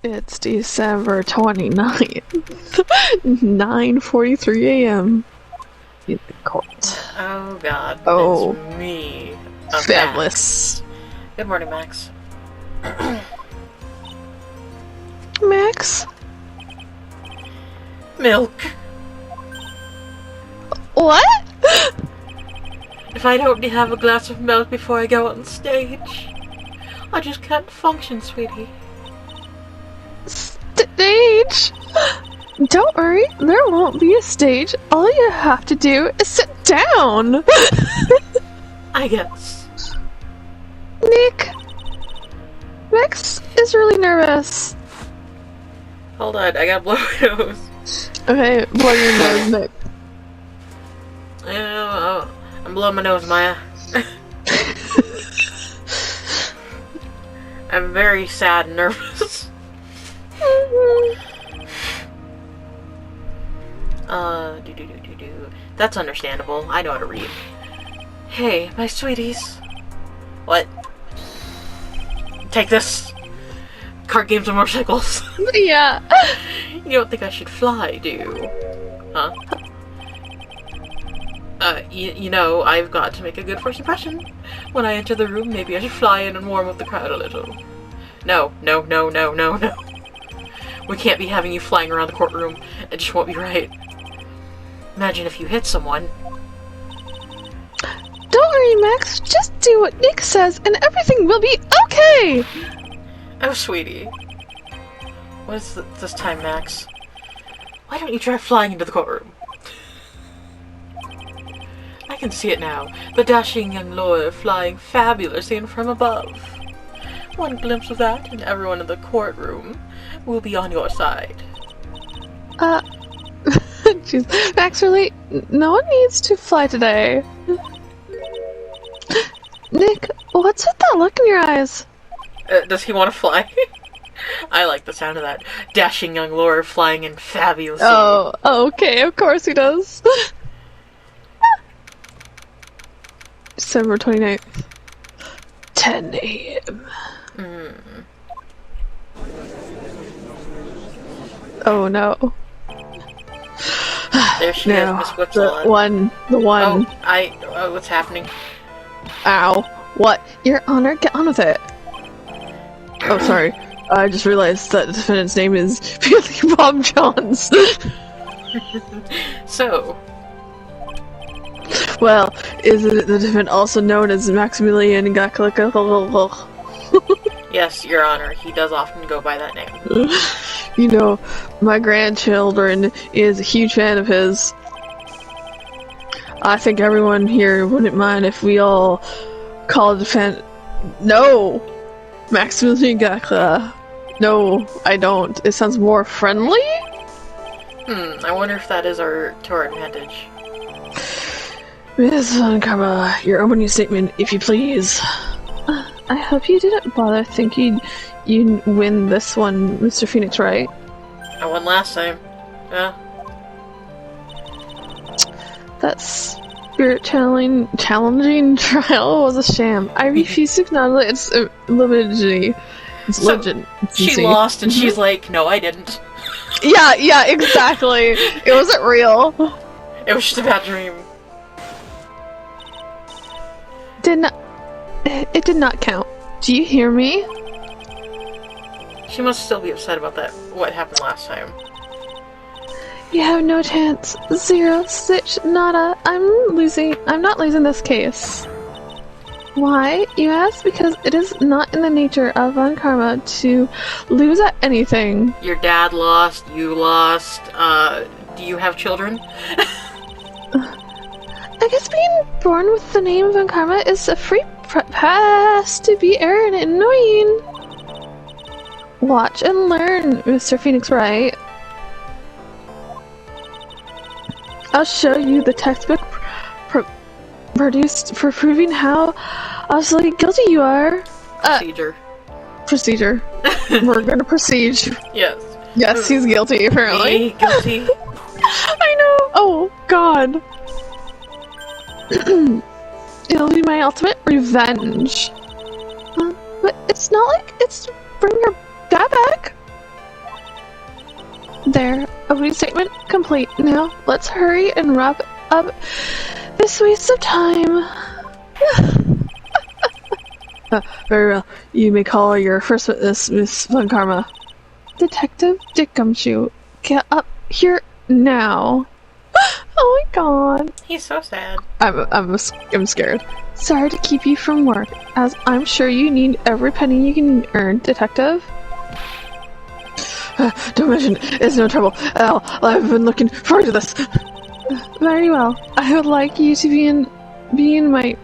It's December 29th, 9:43 a.m. in the court. Oh god, Oh. it's me. Fabulous. Good morning, Max. Max? Milk! What? If I don't have a glass of milk before I go on stage, I just can't function, sweetie. Stage? Don't worry, there won't be a stage. All you have to do is sit down. I guess. Nick, Max is really nervous. Hold on, I gotta blow my nose. Okay, blow your nose, Nick. I'm blowing my nose, Maya. I'm very sad and nervous. That's understandable. I know how to read. Hey, my sweeties. What? Take this. Card games and motorcycles. Yeah. You don't think I should fly, do you? Huh? You know, I've got to make a good first impression. When I enter the room, maybe I should fly in and warm up the crowd a little. No. We can't be having you flying around the courtroom. It just won't be right. Imagine if you hit someone. Don't worry, Max. Just do what Nick says and everything will be okay! Oh, sweetie. What is this time, Max? Why don't you try flying into the courtroom? I can see it now. The dashing young lawyer flying fabulously in from above. One glimpse of that, and everyone in the courtroom will be on your side. Jeez. Max, really? No one needs to fly today. Nick, what's with that look in your eyes? Does he want to fly? I like the sound of that. Dashing young lawyer flying in fabulously. Oh, okay, of course he does. December 29th, 10 a.m. Oh no. There she No, is, Miss Whipsall. the one. Oh, what's happening? Ow. What? Your Honor, get on with it. Oh, sorry. I just realized that the defendant's name is Billy Bob Johns. So, Well, is the defendant also known as Maximilian Gaklika? yes, Your Honor, he does often go by that name. You know, my grandchildren is a huge fan of his. I think everyone here wouldn't mind if we all call the defendant. No! Maximilian Gakla. No, I don't. It sounds more friendly? I wonder if that is to our advantage. Miss Von Karma, your opening statement, if you please. I hope you didn't bother thinking you'd win this one, Mr. Phoenix, right? I won last time. Yeah. That challenging trial was a sham. I refuse to acknowledge its validity. Its legend. She lost and she's like, no, I didn't. Yeah, exactly. It wasn't real. It was just a bad dream. It did not count. Do you hear me? She must still be upset about that, what happened last time. You have no chance. Zero, stitch, nada. I'm not losing this case. Why, you ask? Because it is not in the nature of Von Karma to lose at anything. Your dad lost, you lost, do you have children? I guess being born with the name Von Karma is a free pass to be arrogant and annoying. Watch and learn, Mr. Phoenix Wright. I'll show you the textbook produced for proving how absolutely guilty you are. Procedure. We're gonna proceed. Yes. Yes, he's guilty, apparently. Me, guilty. I know! Oh, God. It'll be my ultimate revenge. But it's not like it's to bring your dad back. There, opening statement complete. Now, let's hurry and wrap up this waste of time. Very well. You may call your first witness, Miss Von Karma. Detective Dick Gumshoe, get up here now. Oh my god. He's so sad. I'm scared. Sorry to keep you from work, as I'm sure you need every penny you can earn, Detective. Don't mention it. It's no trouble at all. I've been looking forward to this. Very well. I would like you to begin by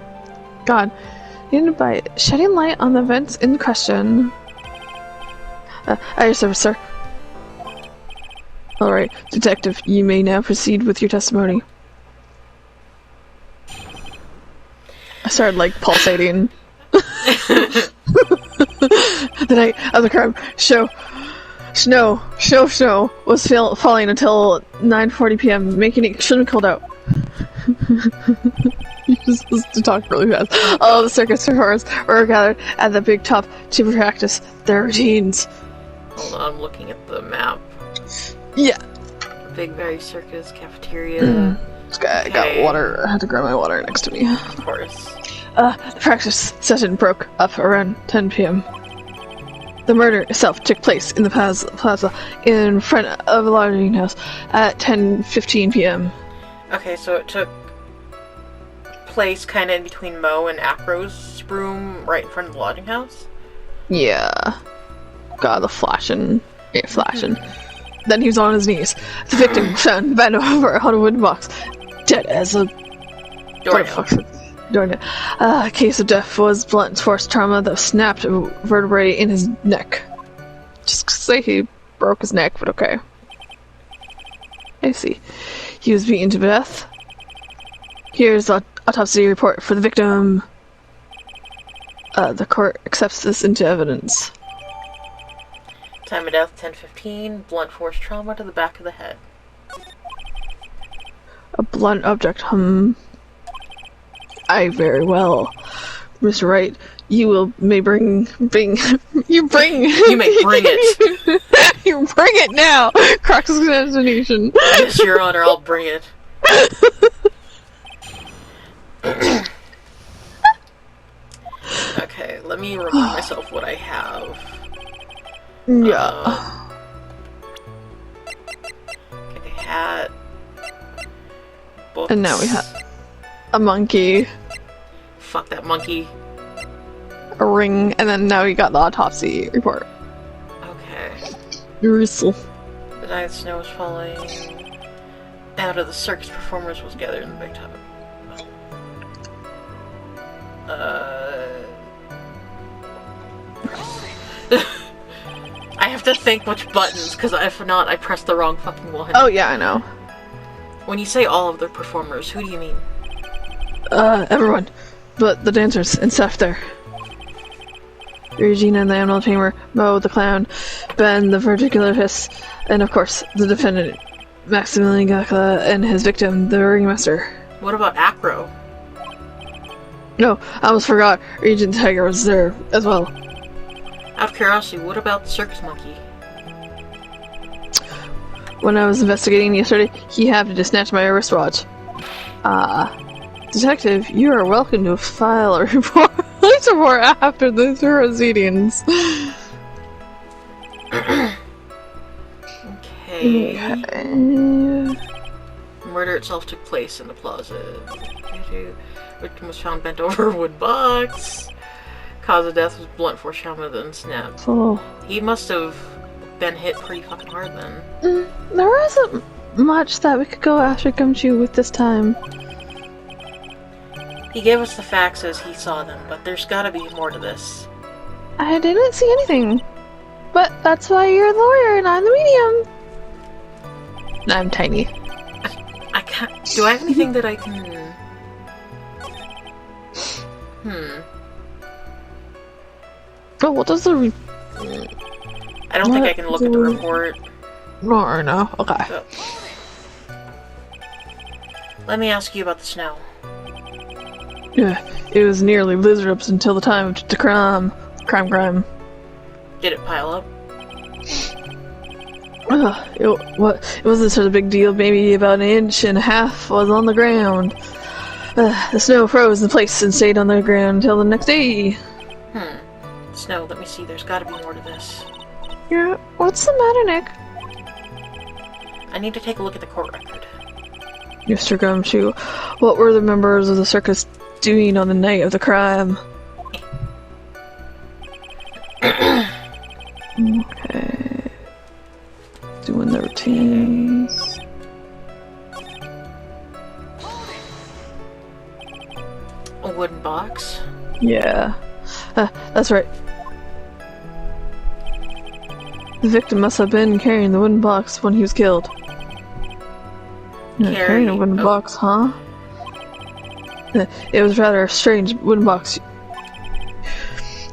shedding light on the events in question. At your service, sir. Alright, Detective, you may now proceed with your testimony. I started, like, pulsating. The night of the crime, snow was falling until 9:40 p.m., making it extremely cold out. Just to talk really fast. All the circus performers were gathered at the big top to practice their routines. Hold on, I'm looking at the map. Yeah. Big Berry Circus, cafeteria. I got water. I had to grab my water next to me. Of course. The practice session broke up around 10 p.m. The murder itself took place in the plaza in front of a lodging house at 10:15 p.m. Okay, so it took place kind of in between Mo and Acro's room, right in front of the lodging house? Yeah. God, the flashing. Yeah, flashing. Then he was on his knees. The victim found bent over on a wooden box, dead as a doornail. Case of death was blunt force trauma that snapped a vertebrae in his neck. Just say he broke his neck, but okay. I see. He was beaten to death. Here's the autopsy report for the victim. The court accepts this into evidence. Time of death, 10:15. Blunt force trauma to the back of the head. A blunt object, Aye, very well. Mr. Wright, you may bring you may bring it. You bring it now! Cross-examination. Yes, Your Honor, I'll bring it. Okay, let me remind myself what I have. Yeah. Okay, hat. Books. And now we have a monkey, Fuck that monkey. a ring, and then now we got the autopsy report. Okay. Gristle. The night snow was falling. Out of the circus performers was gathered in the big tub. I have to think which buttons, because if not, I pressed the wrong fucking one. Oh yeah, I know. When you say all of the performers, who do you mean? Everyone. But the dancers and stuff there. Regina and the Animal Tamer, Mo the Clown, Ben the Verticularist, and of course, the defendant, Maximilian Gakla, and his victim, the Ringmaster. What about Acro? No, I almost forgot. Regent Tiger was there as well. Out of curiosity, what about the circus monkey? When I was investigating yesterday, he happened to snatch my wristwatch. Detective, you are welcome to file a report after the proceedings. Okay. Murder itself took place in the plaza. Victim was found bent over a wood box. Cause of death was blunt force trauma, then snapped. Oh. He must have been hit pretty fucking hard then. There wasn't much that we could go after Gumshoe with this time. He gave us the facts as he saw them, but there's gotta be more to this. I didn't see anything. But that's why you're the lawyer and I'm the medium. I'm tiny. I can't. Do I have anything that I can. Oh, what does the I don't think I can look at the report. No. Okay. So. Let me ask you about the snow. Yeah, it was nearly blizzard up until the time of the crime. Crime. Did it pile up? It wasn't such a big deal. Maybe about 1.5 inches was on the ground. The snow froze in place and stayed on the ground until the next day. Snow, let me see. There's gotta be more to this. Yeah, what's the matter, Nick? I need to take a look at the court record. Mr. Gumshoe, what were the members of the circus doing on the night of the crime? Okay. Doing their routines. A wooden box? Yeah. That's right. The victim must have been carrying the wooden box when he was killed. Carrying a wooden box, huh? It was rather a strange wooden box.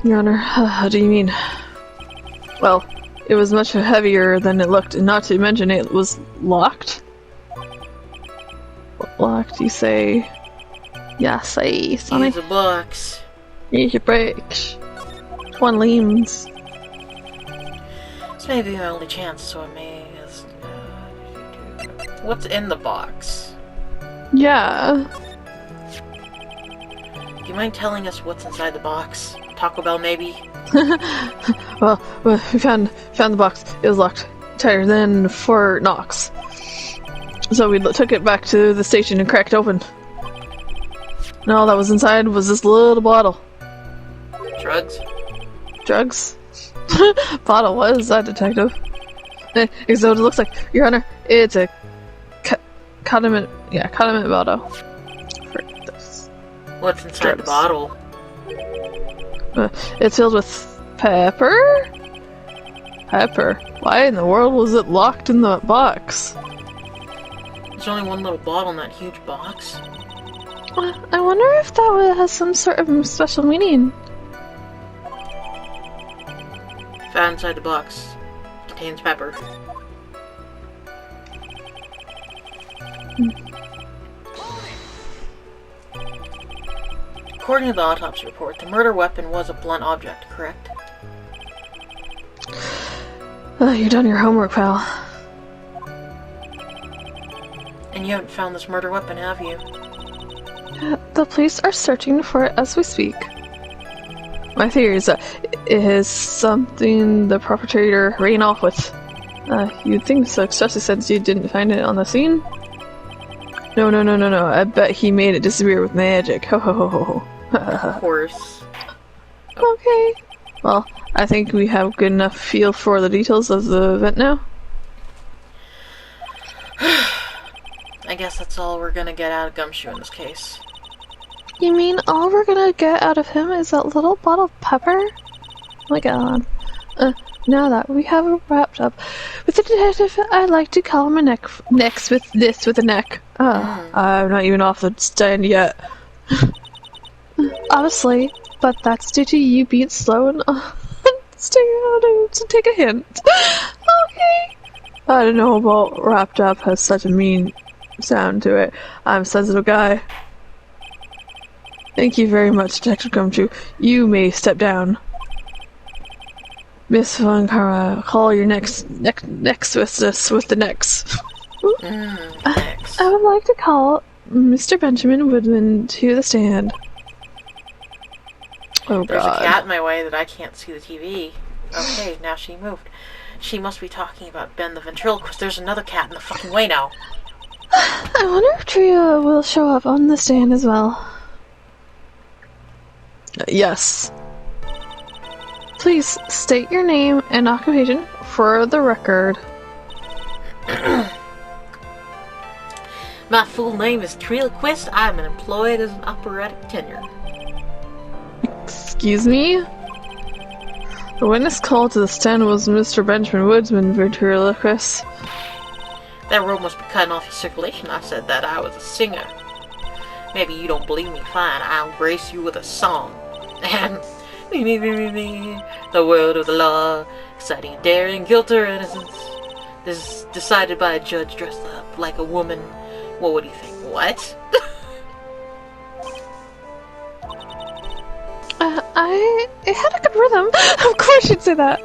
Your Honor, how do you mean? Well, it was much heavier than it looked, and not to mention it was locked. Locked, you say? Yeah, say, sonny. Use a box. Use your brakes. One leans. This may be my only chance, so I may... What's in the box? Yeah. Do you mind telling us what's inside the box? Taco Bell, maybe? well, we found the box. It was locked tighter than Fort Knox. So we took it back to the station and cracked open. And all that was inside was this little bottle. Drugs? Drugs? Bottle, what is that, detective? Because what it looks like, Your Honor, it's a condiment bottle. For this. What's inside the bottle? It's filled with pepper? Pepper? Why in the world was it locked in the box? There's only one little bottle in that huge box. I wonder if that has some sort of special meaning. Found inside the box. Contains pepper. According to the autopsy report, the murder weapon was a blunt object, correct? You've done your homework, pal. And you haven't found this murder weapon, have you? The police are searching for it as we speak. My theory is that it is something the perpetrator ran off with. You'd think so, especially since you didn't find it on the scene? No. I bet he made it disappear with magic. Ho ho ho ho ho. Of course. Okay. Well, I think we have good enough feel for the details of the event now. I guess that's all we're gonna get out of Gumshoe in this case. You mean all we're gonna get out of him is that little bottle of pepper? Oh my god. Now that we have it wrapped up with the detective, I'd like to call him a next with a neck. I'm not even off the stand yet. Obviously, but that's due to you being slow and to take a hint. Okay. I don't know about wrapped up has such a mean sound to it. I'm a sensitive guy. Thank you very much, Detective Gumshoe. You may step down. Miss Von Kara, call your next with us with the next. Next. I would like to call Mr. Benjamin Woodman to the stand. Oh There's god. a cat in my way that I can't see the TV. Okay, now she moved. She must be talking about Ben the ventriloquist. There's another cat in the fucking way now. I wonder if Tria will show up on the stand as well. Yes. Please state your name and occupation for the record. My full name is Triloquist. I'm employed as an operatic tenor. Excuse me? The witness called to the stand was Mr. Benjamin Woodsman, ventriloquist. That rope must be cutting off your circulation. I said that I was a singer. Maybe you don't believe me. Fine, I'll grace you with a song. And the world of the law, exciting, daring, guilt or innocence. This is decided by a judge dressed up like a woman. What would you think? What? It had a good rhythm. Of course you'd say that.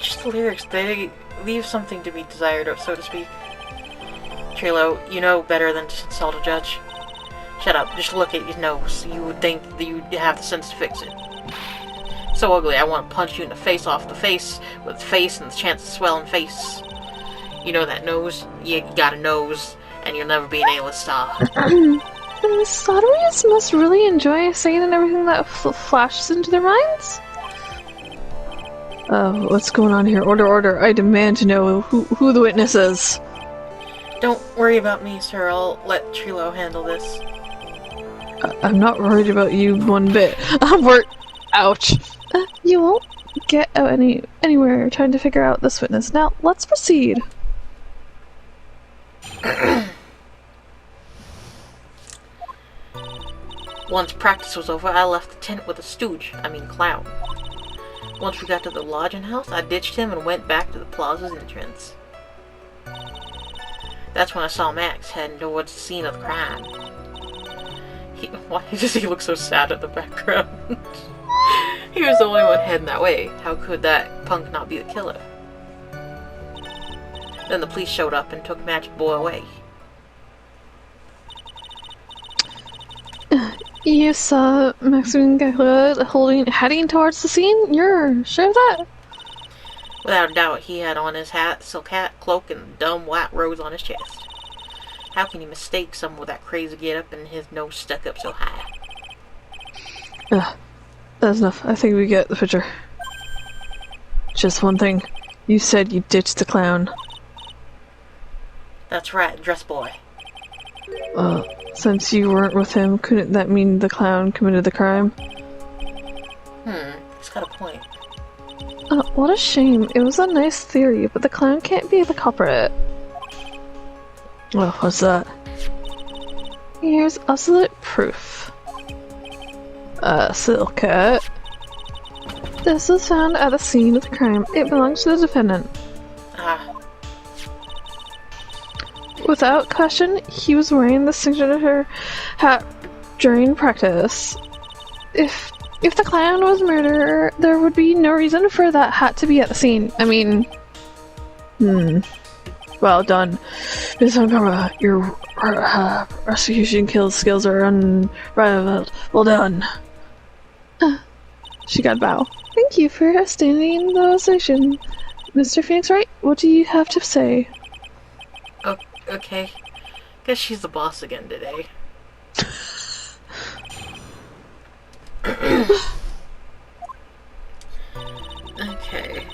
Just the lyrics, they leave something to be desired, so to speak. Trilo, you know better than to insult a judge. Shut up, just look at your nose. You would think that you'd have the sense to fix it. So ugly, I want to punch you in the face off the face, with face and the chance of swelling face. You know that nose? You got a nose, and you'll never be an A-list star. The Slatteries must really enjoy saying and everything that flashes into their minds? What's going on here? Order, order. I demand to know who the witness is. Don't worry about me, sir. I'll let Trilo handle this. I'm not worried about you one bit. I'm worried. Ouch. You won't get out anywhere trying to figure out this witness. Now, let's proceed. Once practice was over, I left the tent with a clown. Once we got to the lodging house, I ditched him and went back to the plaza's entrance. That's when I saw Max heading towards the scene of the crime. Why does he look so sad in the background? He was the only one heading that way. How could that punk not be the killer? Then the police showed up and took Magic Boy away. You saw Maximilian Gehler heading towards the scene? You're sure of that? Without a doubt, he had on his hat, silk hat, cloak, and dumb white rose on his chest. How can you mistake someone with that crazy get-up and his nose stuck up so high? That's enough. I think we get the picture. Just one thing. You said you ditched the clown. That's right, dress boy. Since you weren't with him, couldn't that mean the clown committed the crime? He's got a point. What a shame. It was a nice theory, but the clown can't be the culprit. Well, what's that? Here's absolute proof. Silk hat. This was found at the scene of the crime. It belongs to the defendant. Without question, he was wearing the signature hat during practice. If the clown was murdered, there would be no reason for that hat to be at the scene. I mean... Well done. Miss Ankara, your prosecution skills are unrivaled. Well done. She got a bow. Thank you for outstanding the ovation. Mr. Phoenix Wright, what do you have to say? Okay. Guess she's the boss again today. Okay.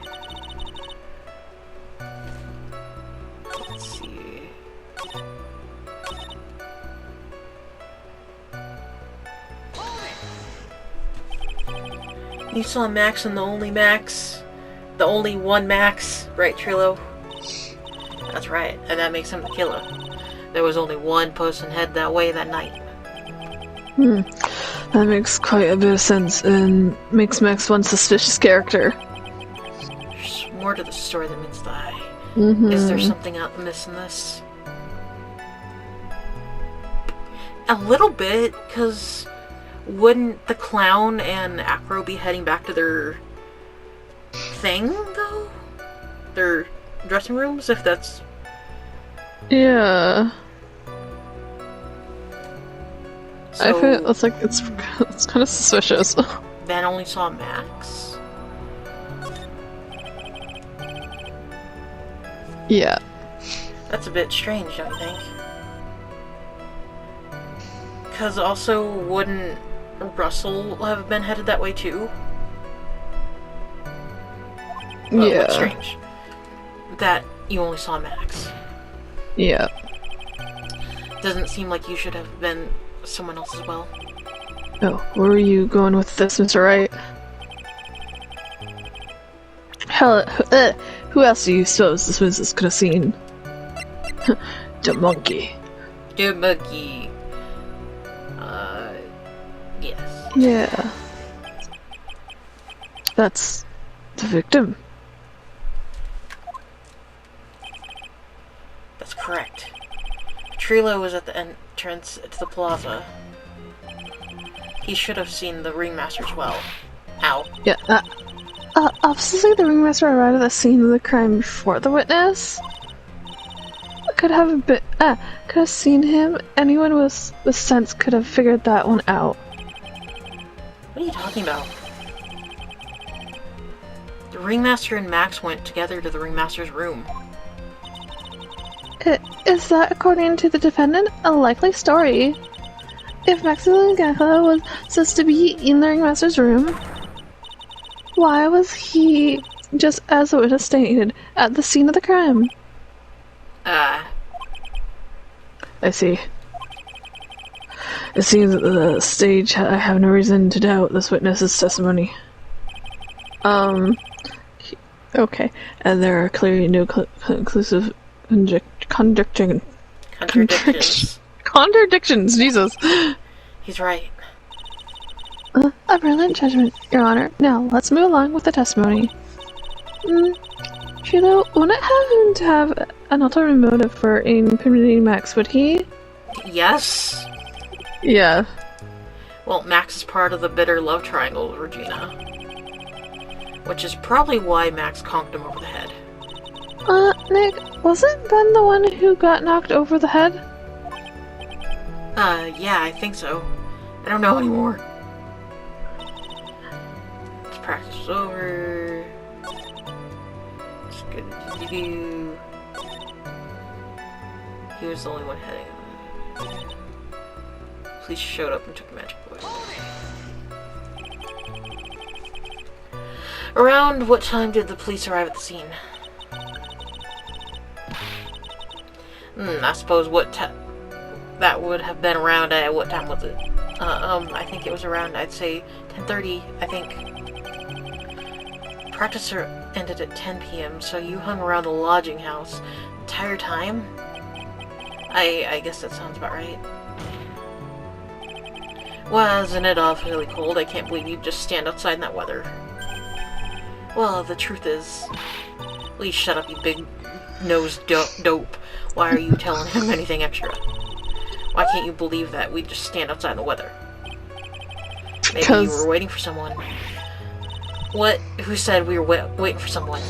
Let's see. You saw Max and the only Max. The only one Max, right, Trilo? That's right, and that makes him the killer. There was only one person headed that way that night. That makes quite a bit of sense, and makes Max one suspicious character. There's more to the story than meets the eye. Is there something amiss in this? A little bit, because wouldn't the clown and Acro be heading back to their thing, though? Their dressing rooms, if that's... Yeah. So, I feel it's like it's kind of suspicious. Ben only saw Max? Yeah. That's a bit strange, don't you think? Because also, wouldn't Russell have been headed that way too? Well, yeah. What's strange? That you only saw Max. Yeah. Doesn't seem like you should have been someone else as well. Oh, where are you going with this, Mr. Wright? Hell, who else do you suppose this witness could have seen? The monkey. The monkey. Yes. Yeah. That's the victim. That's correct. Trilo was at the entrance to the plaza. He should have seen the ringmaster as well. Ow. Yeah, Obviously the ringmaster arrived at the scene of the crime before the witness. Could have seen him. Anyone with sense could have figured that one out. What are you talking about? The ringmaster and Max went together to the ringmaster's room. Is that, according to the defendant, a likely story? If Maximilian Gakala was supposed to be in the ringmaster's room, why was he, just as the witness stated, at the scene of the crime? I see. It seems that the stage I have no reason to doubt this witness's testimony. Okay. And there are clearly no conclusive contradictions, Jesus. He's right. A brilliant judgment, Your Honor. Now, let's move along with the testimony. Shiloh wouldn't have him to have an ulterior motive for incriminating Max, would he? Yes. Yeah. Well, Max is part of the bitter love triangle with Regina. Which is probably why Max conked him over the head. Nick, wasn't Ben the one who got knocked over the head? Yeah, I think so. I don't know anymore. This practice is over. It's good. He was the only one heading. Police showed up and took the magic boy. Around what time did the police arrive at the scene? I suppose that would have been around at what time was it? I think it was around, I'd say 10:30, I think. Practice ended at 10 p.m., so you hung around the lodging house the entire time? I guess that sounds about right. Wasn't it awfully cold? I can't believe you'd just stand outside in that weather. Well, the truth is... Please shut up, you big-nosed dope. Why are you telling him anything extra? Why can't you believe that we'd just stand outside in the weather? Maybe you were waiting for someone. What? Who said we were waiting for someone?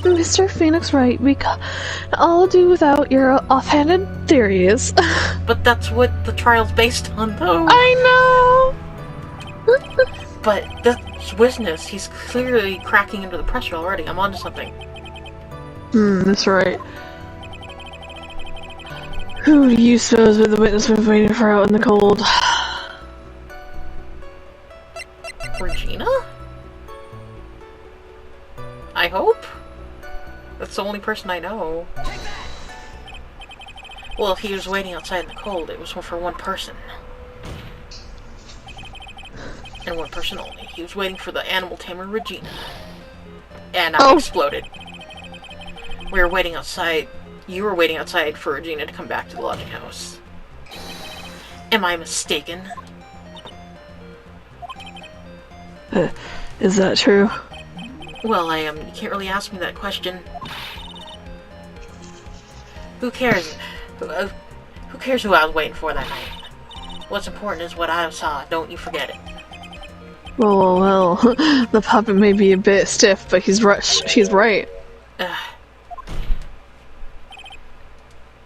Mr. Phoenix Wright, we can all do without your offhanded theories. But that's what the trial's based on, though. I know! But this witness, he's clearly cracking into the pressure already. I'm onto something. That's right. Who do you suppose the witness was waiting for out in the cold? Regina? I hope? That's the only person I know. Well, if he was waiting outside in the cold, it was for one person. And one person only. He was waiting for the animal tamer Regina. And I exploded. We were waiting outside. You were waiting outside for Regina to come back to the lodging house. Am I mistaken? Is that true? Well, I am. You can't really ask me that question. Who cares? Who cares who I was waiting for that night? What's important is what I saw. Don't you forget it. Well, the puppet may be a bit stiff, but she's right.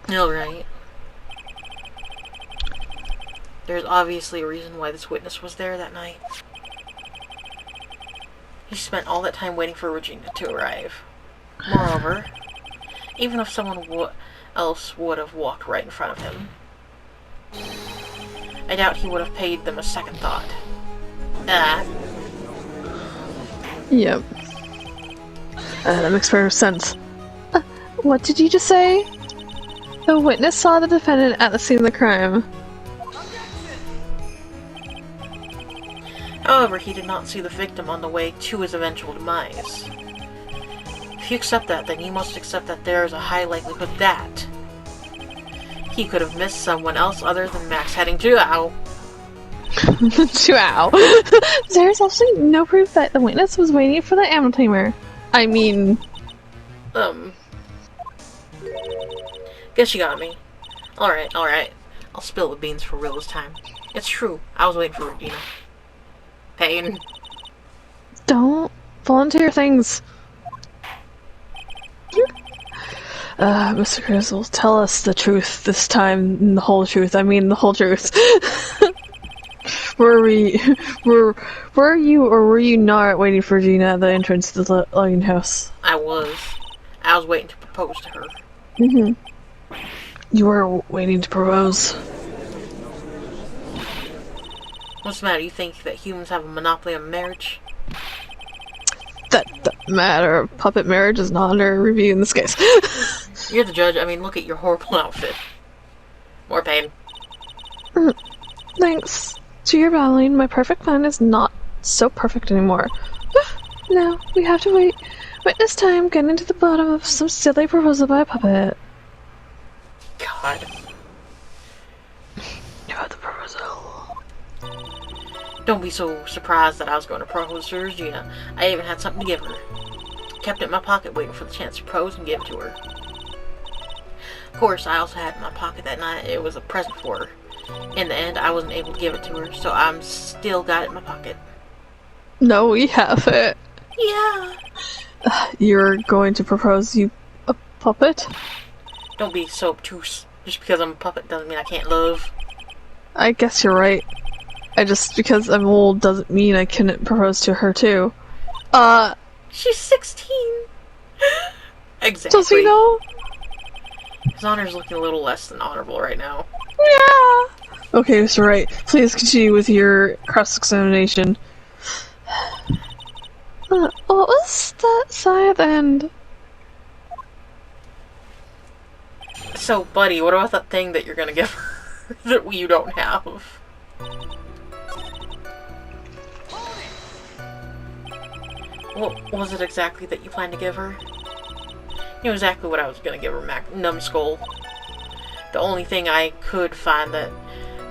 Alright. There's obviously a reason why this witness was there that night. He spent all that time waiting for Regina to arrive. Moreover, even if someone else would have walked right in front of him, I doubt he would have paid them a second thought. Yep. That makes perfect sense. What did you just say? The witness saw the defendant at the scene of the crime. However, he did not see the victim on the way to his eventual demise. If you accept that, then you must accept that there is a high likelihood that he could have missed someone else other than Max heading to Ow. There's absolutely no proof that the witness was waiting for the animal tamer. I mean... Guess you got me. Alright. I'll spill the beans for real this time. It's true. I was waiting for Regina. Pain. Don't volunteer things. Mr. Grizzle, tell us the truth this time. The whole truth. I mean, the whole truth. Were you or were you not waiting for Gina at the entrance to the logging house? I was waiting to propose to her. You were waiting to propose. What's the matter? You think that humans have a monopoly on marriage? That matter. Puppet marriage is not under review in this case. You're the judge. I mean, look at your horrible outfit. More pain. Thanks to your battling, my perfect plan is not so perfect anymore. Now, we have to witness time getting to the bottom of some silly proposal by a puppet. God. You had the proposal. Don't be so surprised that I was going to propose to Regina. I even had something to give her. Kept it in my pocket waiting for the chance to propose and give it to her. Of course, I also had in my pocket that night it was a present for her. In the end, I wasn't able to give it to her, so I'm still got it in my pocket. No, we have it. Yeah. You're going to propose, you a puppet? Don't be so obtuse. Just because I'm a puppet doesn't mean I can't love. I guess you're right. Just because I'm old doesn't mean I couldn't propose to her too. She's 16. Exactly. Does he know? His honor's looking a little less than honorable right now. Yeah. Okay, Mr. Wright, please continue with your cross-examination. What was that sigh at the end? So, buddy, what about that thing that you're gonna give her that you don't have? What was it exactly that you planned to give her? You know exactly what I was gonna give her, numbskull. The only thing I could find that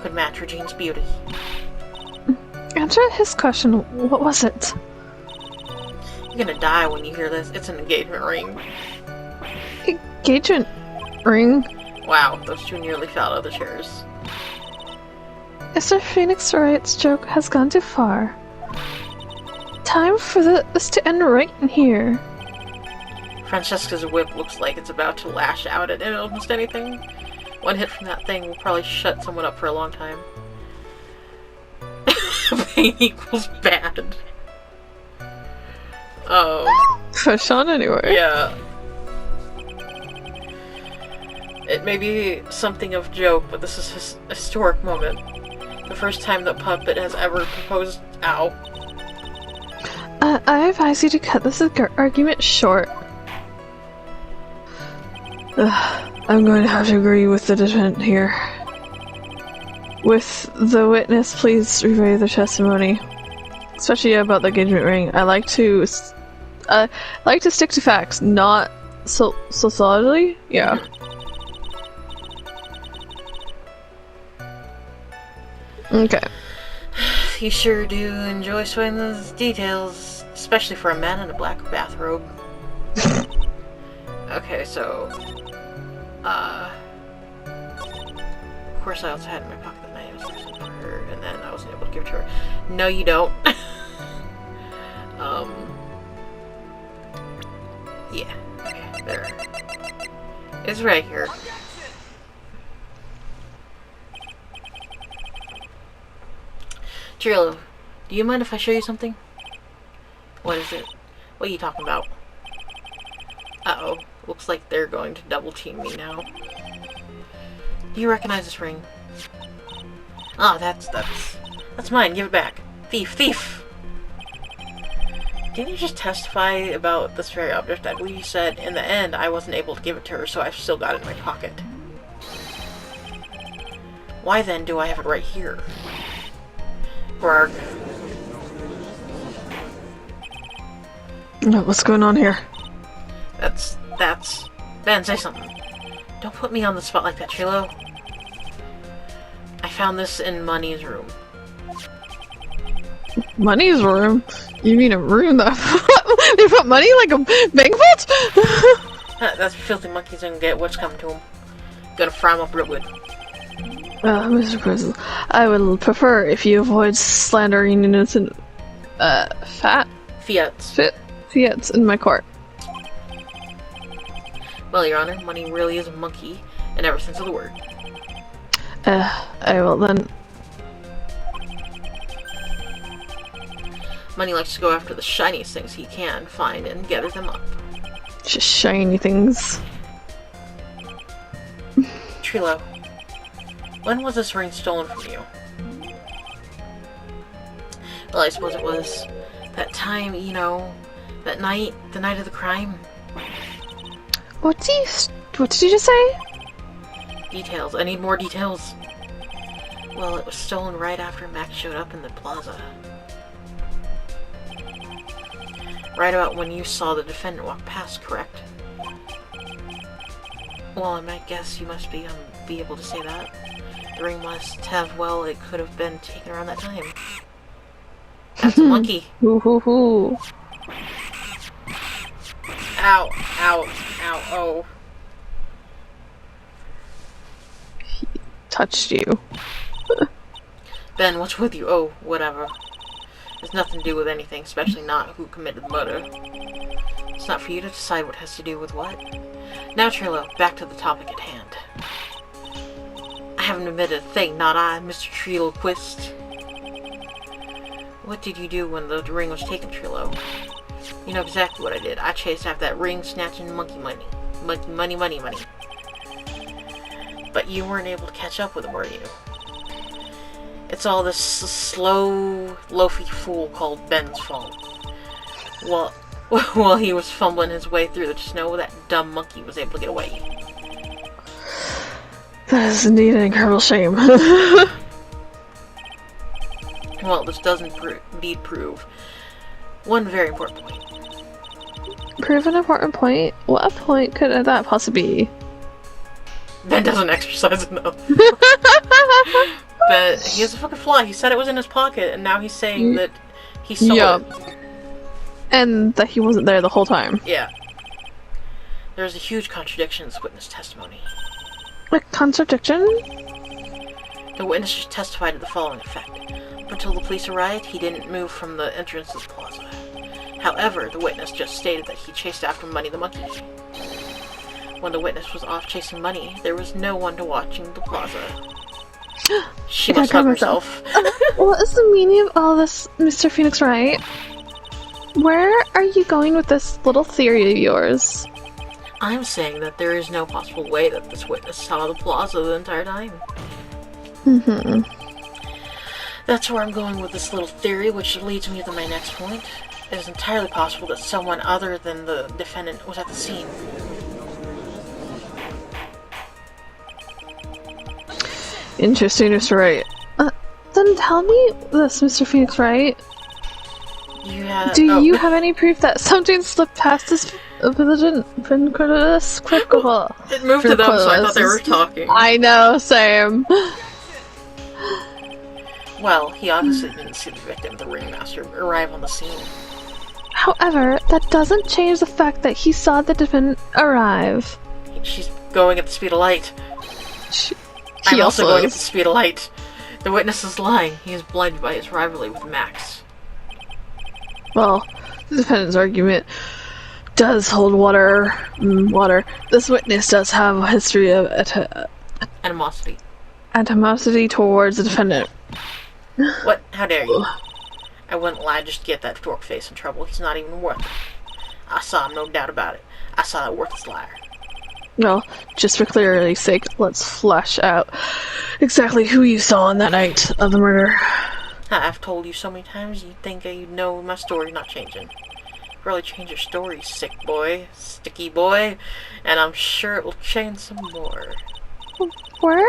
could match Regine's beauty. Answer his question. What was it? You're gonna die when you hear this. It's an engagement ring. Engagement ring? Wow, those two nearly fell out of the chairs. Mr. Phoenix Wright's joke has gone too far. Time for this to end right in here. Francesca's whip looks like it's about to lash out at almost anything. One hit from that thing will probably shut someone up for a long time. Pain equals bad. Oh. Push on anyway. Yeah. It may be something of joke, but this is a historic moment. The first time that Puppet has ever proposed. Ow. I advise you to cut this argument short. I'm going to have to agree with the defendant here. With the witness, please review the testimony, especially about the engagement ring. I like to stick to facts, not solidly. Yeah. Okay. You sure do enjoy sweating those details, especially for a man in a black bathrobe. Okay, so, of course I also had in my pocket that night, I was something for her, and then I wasn't able to give it to her. No, you don't. Yeah, okay, there. It's right here. Trillo, do you mind if I show you something? What is it? What are you talking about? Uh-oh. Looks like they're going to double team me now. Do you recognize this ring? Ah, that's mine. Give it back. Thief! Thief! Didn't you just testify about this very object? I believe you said, in the end, I wasn't able to give it to her, so I've still got it in my pocket. Why then do I have it right here? Brarg. What's going on here? That's... Ben, say something. Don't put me on the spot like that, Trilo. I found this in Money's room. Money's room? You mean a room that they put money like a bank vault? That's filthy monkeys gonna get what's coming to them. Gonna fry them up real good. Mr. President, I would prefer if you avoid slandering innocent, Fiats. Fiats in my court. Well, Your Honor, money really is a monkey in every sense of the word. I will then. Money likes to go after the shiniest things he can find and gather them up. Just shiny things. Trilo, when was this ring stolen from you? Well, I suppose it was that time, you know, that night, the night of the crime. What did you just say? Details. I need more details. Well, it was stolen right after Max showed up in the plaza. Right about when you saw the defendant walk past, correct? Well, I might guess you must be able to say that. The ring must have, well, it could have been taken around that time. That's a monkey. Hoo hoo hoo. Ow, ow, ow, oh. He touched you. Ben, what's with you? Oh, whatever. It's nothing to do with anything, especially not who committed the murder. It's not for you to decide what has to do with what. Now, Trilo, back to the topic at hand. I haven't admitted a thing, not I, Mr. Treelquist. What did you do when the ring was taken, Trilo? You know exactly what I did. I chased after that ring, snatching monkey money. Money. But you weren't able to catch up with him, were you? It's all this slow, loafy fool called Ben's fault. Well, while he was fumbling his way through the snow, that dumb monkey was able to get away. That is indeed an incredible shame. Well, this does indeed prove one very important point. Prove an important point? What point could that possibly be? Ben doesn't exercise enough. But he has a fucking flaw. He said it was in his pocket, and now he's saying that he stole it. And that he wasn't there the whole time. Yeah. There's a huge contradiction in this witness testimony. A contradiction? The witness just testified to the following effect. Up until the police arrived, he didn't move from the entrance to the plaza. However, the witness just stated that he chased after Money the Monkey. When the witness was off chasing Money, there was no one to watching the plaza. She must hug herself. What is the meaning of all this, Mr. Phoenix Wright? Where are you going with this little theory of yours? I'm saying that there is no possible way that this witness saw the plaza the entire time. Mm-hmm. That's where I'm going with this little theory, which leads me to my next point. It is entirely possible that someone other than the defendant was at the scene. Interesting, Mr. Wright. Then tell me this, Mr. Phoenix Wright. Do you have any proof that something slipped past this vigilant? It moved to them, so I thought they were talking. I know, same. Well, he obviously didn't see the victim, the ringmaster, arrive on the scene. However, that doesn't change the fact that he saw the defendant arrive. She's going at the speed of light. I'm also going at the speed of light. The witness is lying. He is blinded by his rivalry with Max. Well, the defendant's argument does hold water. This witness does have a history of animosity. Animosity towards the defendant. What? How dare you? I wouldn't lie just to get that dork face in trouble. He's not even worth it. I saw him, no doubt about it. I saw that worthless liar. Well, just for clarity's sake, let's flesh out exactly who you saw on that night of the murder. I've told you so many times you'd think you'd know my story's not changing. Really change your story, sick boy, sticky boy, and I'm sure it will change some more. Where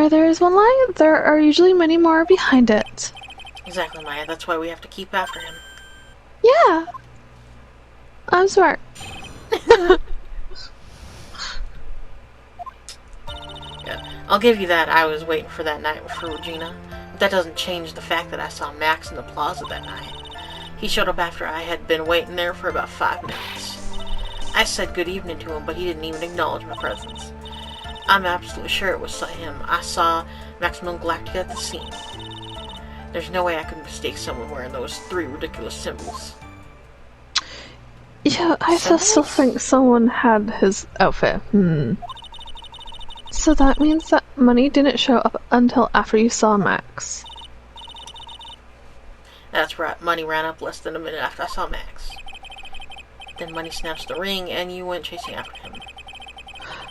there is one lie, there are usually many more behind it. Exactly, Maya. That's why we have to keep after him. Yeah. I'm smart. Yeah, I'll give you that. I was waiting for that night for Regina. But that doesn't change the fact that I saw Max in the plaza that night. He showed up after I had been waiting there for about 5 minutes. I said good evening to him, but he didn't even acknowledge my presence. I'm absolutely sure it was him. I saw Maximum Galactica at the scene. There's no way I could mistake someone wearing those 3 ridiculous symbols. Yeah, I still think someone had his outfit. So that means that money didn't show up until after you saw Max. That's right, Money ran up less than a minute after I saw Max. Then Money snatched the ring and you went chasing after him.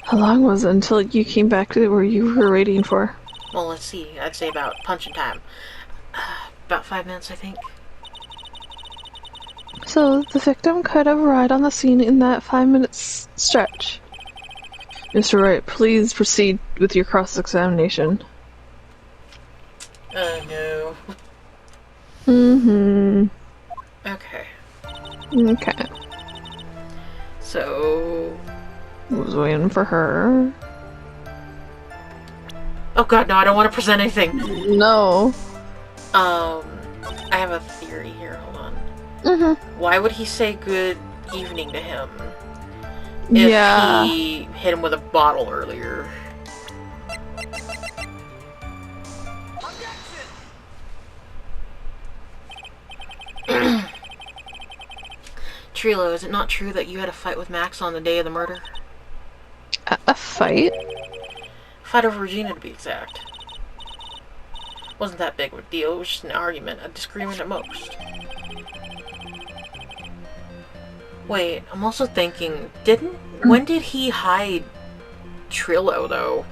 How long was it until you came back to where you were waiting for? Well, let's see. I'd say about punching time. About 5 minutes, I think. So the victim could have arrived on the scene in that 5-minute stretch. Mr. Wright, please proceed with your cross-examination. No. Okay. Okay. So... I was waiting for her. Oh god, no, I don't want to present anything! No. I have a theory here, hold on. Why would he say good evening to him? If he hit him with a bottle earlier. Trilo, is it not true that you had a fight with Max on the day of the murder? A fight? Fight over Regina, to be exact. Wasn't that big of a deal, it was just an argument, a disagreement at most. Wait, I'm also thinking, when did he hide Trilo, though?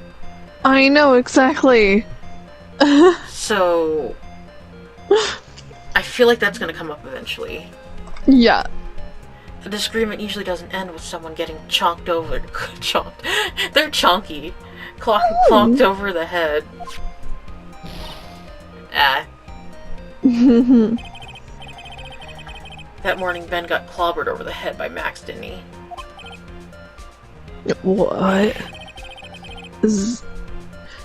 I know, exactly. So... I feel like that's gonna come up eventually. Yeah. A disagreement usually doesn't end with someone getting chonked over. Chonked. They're chonky. Clonked over the head. That morning, Ben got clobbered over the head by Max, didn't he? What? Is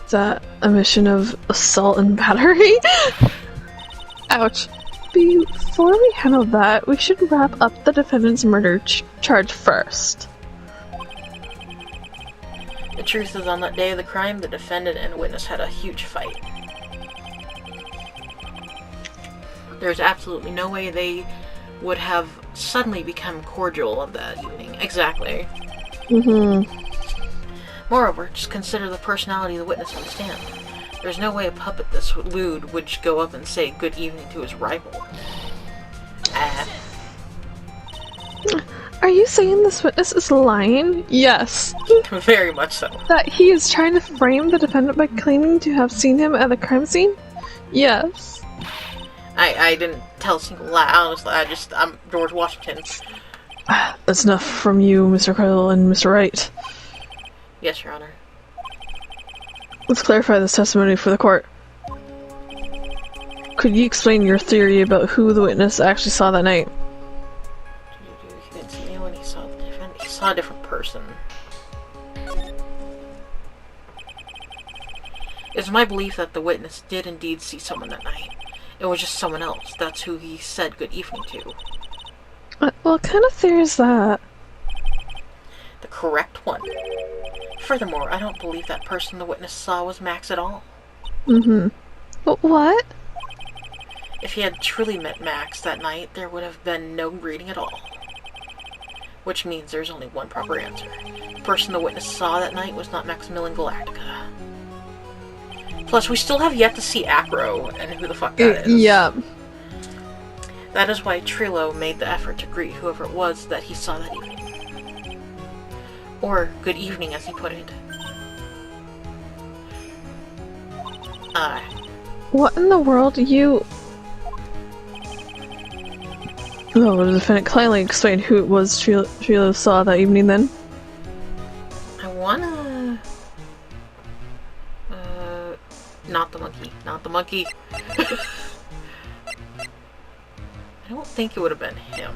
that a mission of assault and battery? Ouch. Before we handle that, we should wrap up the defendant's murder charge first. The truth is, on that day of the crime, the defendant and witness had a huge fight. There's absolutely no way they would have suddenly become cordial on that evening. Exactly. Moreover, just consider the personality of the witness on the stand. There's no way a puppet this lewd would go up and say good evening to his rival. Are you saying this witness is lying? Yes. Very much so. That he is trying to frame the defendant by claiming to have seen him at the crime scene? Yes. I didn't tell a single lie, honestly. I'm George Washington. That's enough from you, Mr. Kuro and Mr. Wright. Yes, Your Honor. Let's clarify this testimony for the court. Could you explain your theory about who the witness actually saw that night? He didn't see anyone, he saw the defendant. He saw a different person. It's my belief that the witness did indeed see someone that night. It was just someone else. That's who he said good evening to. What kind of theory is that? The correct one. Furthermore, I don't believe that person the witness saw was Max at all. But what? If he had truly met Max that night, there would have been no greeting at all. Which means there's only one proper answer. The person the witness saw that night was not Maximilian Galactica. Plus, we still have yet to see Acro and who the fuck that is. Yeah. That is why Trilo made the effort to greet whoever it was that he saw that evening. Or, good evening, as he put it. What in the world, you... Oh, the defendant kindly explain who it was Trilo saw that evening then? I wanna... not the monkey. Not the monkey. I don't think it would have been him.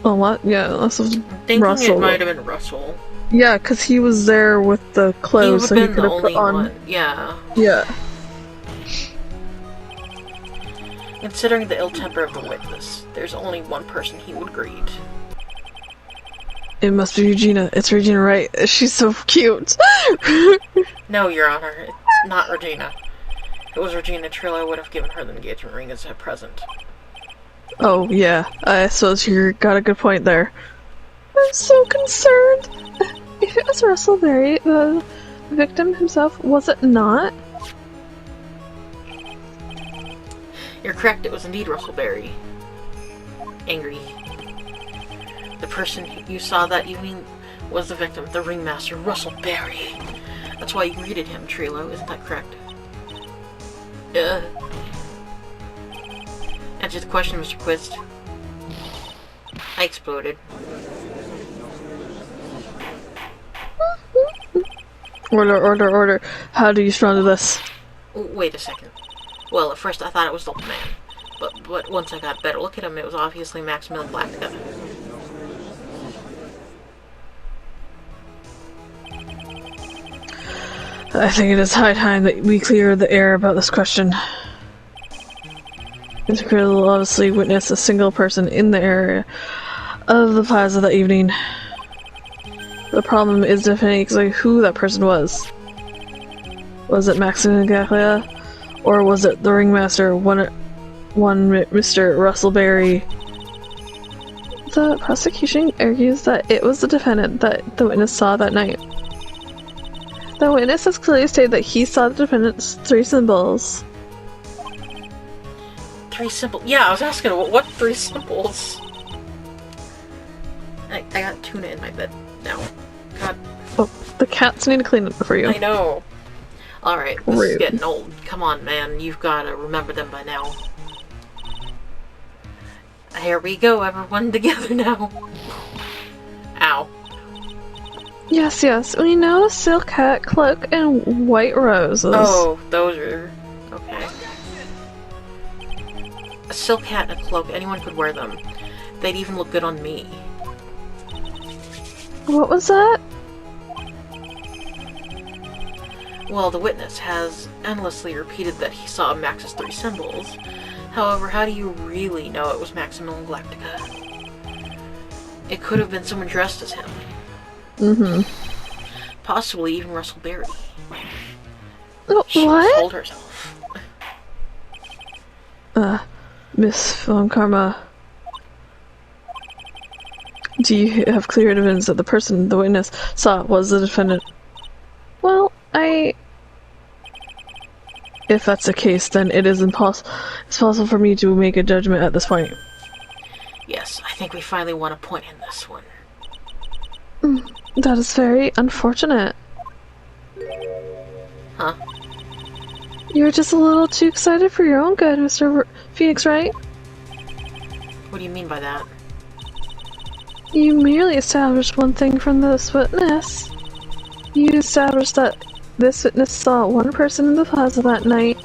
Oh, what? Yeah, this was I'm thinking Russell. It might have been Russell. Yeah, because he was there with the clothes, so he could have put on. One. Yeah. Yeah. Considering the ill temper of the witness, there's only one person he would greet. It must be Regina. It's Regina Wright. She's so cute. No, Your Honor, it's not Regina. it was Regina Trillo, I would have given her the engagement ring as a present. Oh, yeah. I suppose you got a good point there. I'm so concerned. If it was Russell Berry, the victim himself, was it not? You're correct, it was indeed Russell Berry. Angry. The person you saw that evening was the victim, the ringmaster, Russell Berry. That's why you greeted him, Trillo, isn't that correct? Answer the question, Mr. Quist. I exploded. Order. How do you respond to this? Wait a second. Well, at first I thought it was the old man. But once I got a better look at him, it was obviously Maximilian Galactica. I think it is high time that we clear the air about this question. Mr. Krill obviously witnessed a single person in the area of the plaza that evening. The problem is defining exactly who that person was. Was it Maximilian Galactica? Or was it the ringmaster, one Mr. Russell Berry? The prosecution argues that it was the defendant that the witness saw that night. The witness has clearly stated that he saw the defendant's 3 symbols. 3 symbols? Yeah, I was asking what 3 symbols? I got tuna in my bed now. God. Oh, the cats need to clean it for you. I know. Alright, this Rude. is getting old. Come on, man. You've got to remember them by now. Here we go, everyone together now. Ow. Yes. We know silk hat, cloak, and white roses. Oh, those are... okay. A silk hat and a cloak, anyone could wear them. They'd even look good on me. What was that? Well, the witness has endlessly repeated that he saw Max's 3 symbols. However, how do you really know it was Maximilian Galactica? It could have been someone dressed as him. Possibly even Russell Berry. What? Told herself. Miss Von Karma. Do you have clear evidence that the person the witness saw was the defendant? Well, if that's the case, then it's possible for me to make a judgment at this point. Yes, I think we finally won a point in this one. That is very unfortunate. Huh? You're just a little too excited for your own good, Mr. Phoenix, right? What do you mean by that? You merely established one thing from this witness. You established that this witness saw one person in the plaza that night.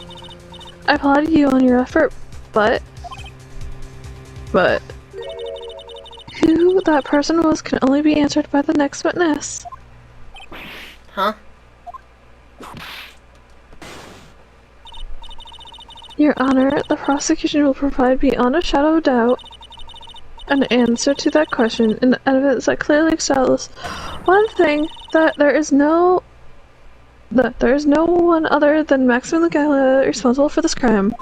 I applaud you on your effort, but who that person was can only be answered by the next witness. Huh? Your Honor, the prosecution will provide beyond a shadow of doubt an answer to that question and evidence that clearly establishes one thing, that there is no one other than Maximilian Galactica responsible for this crime.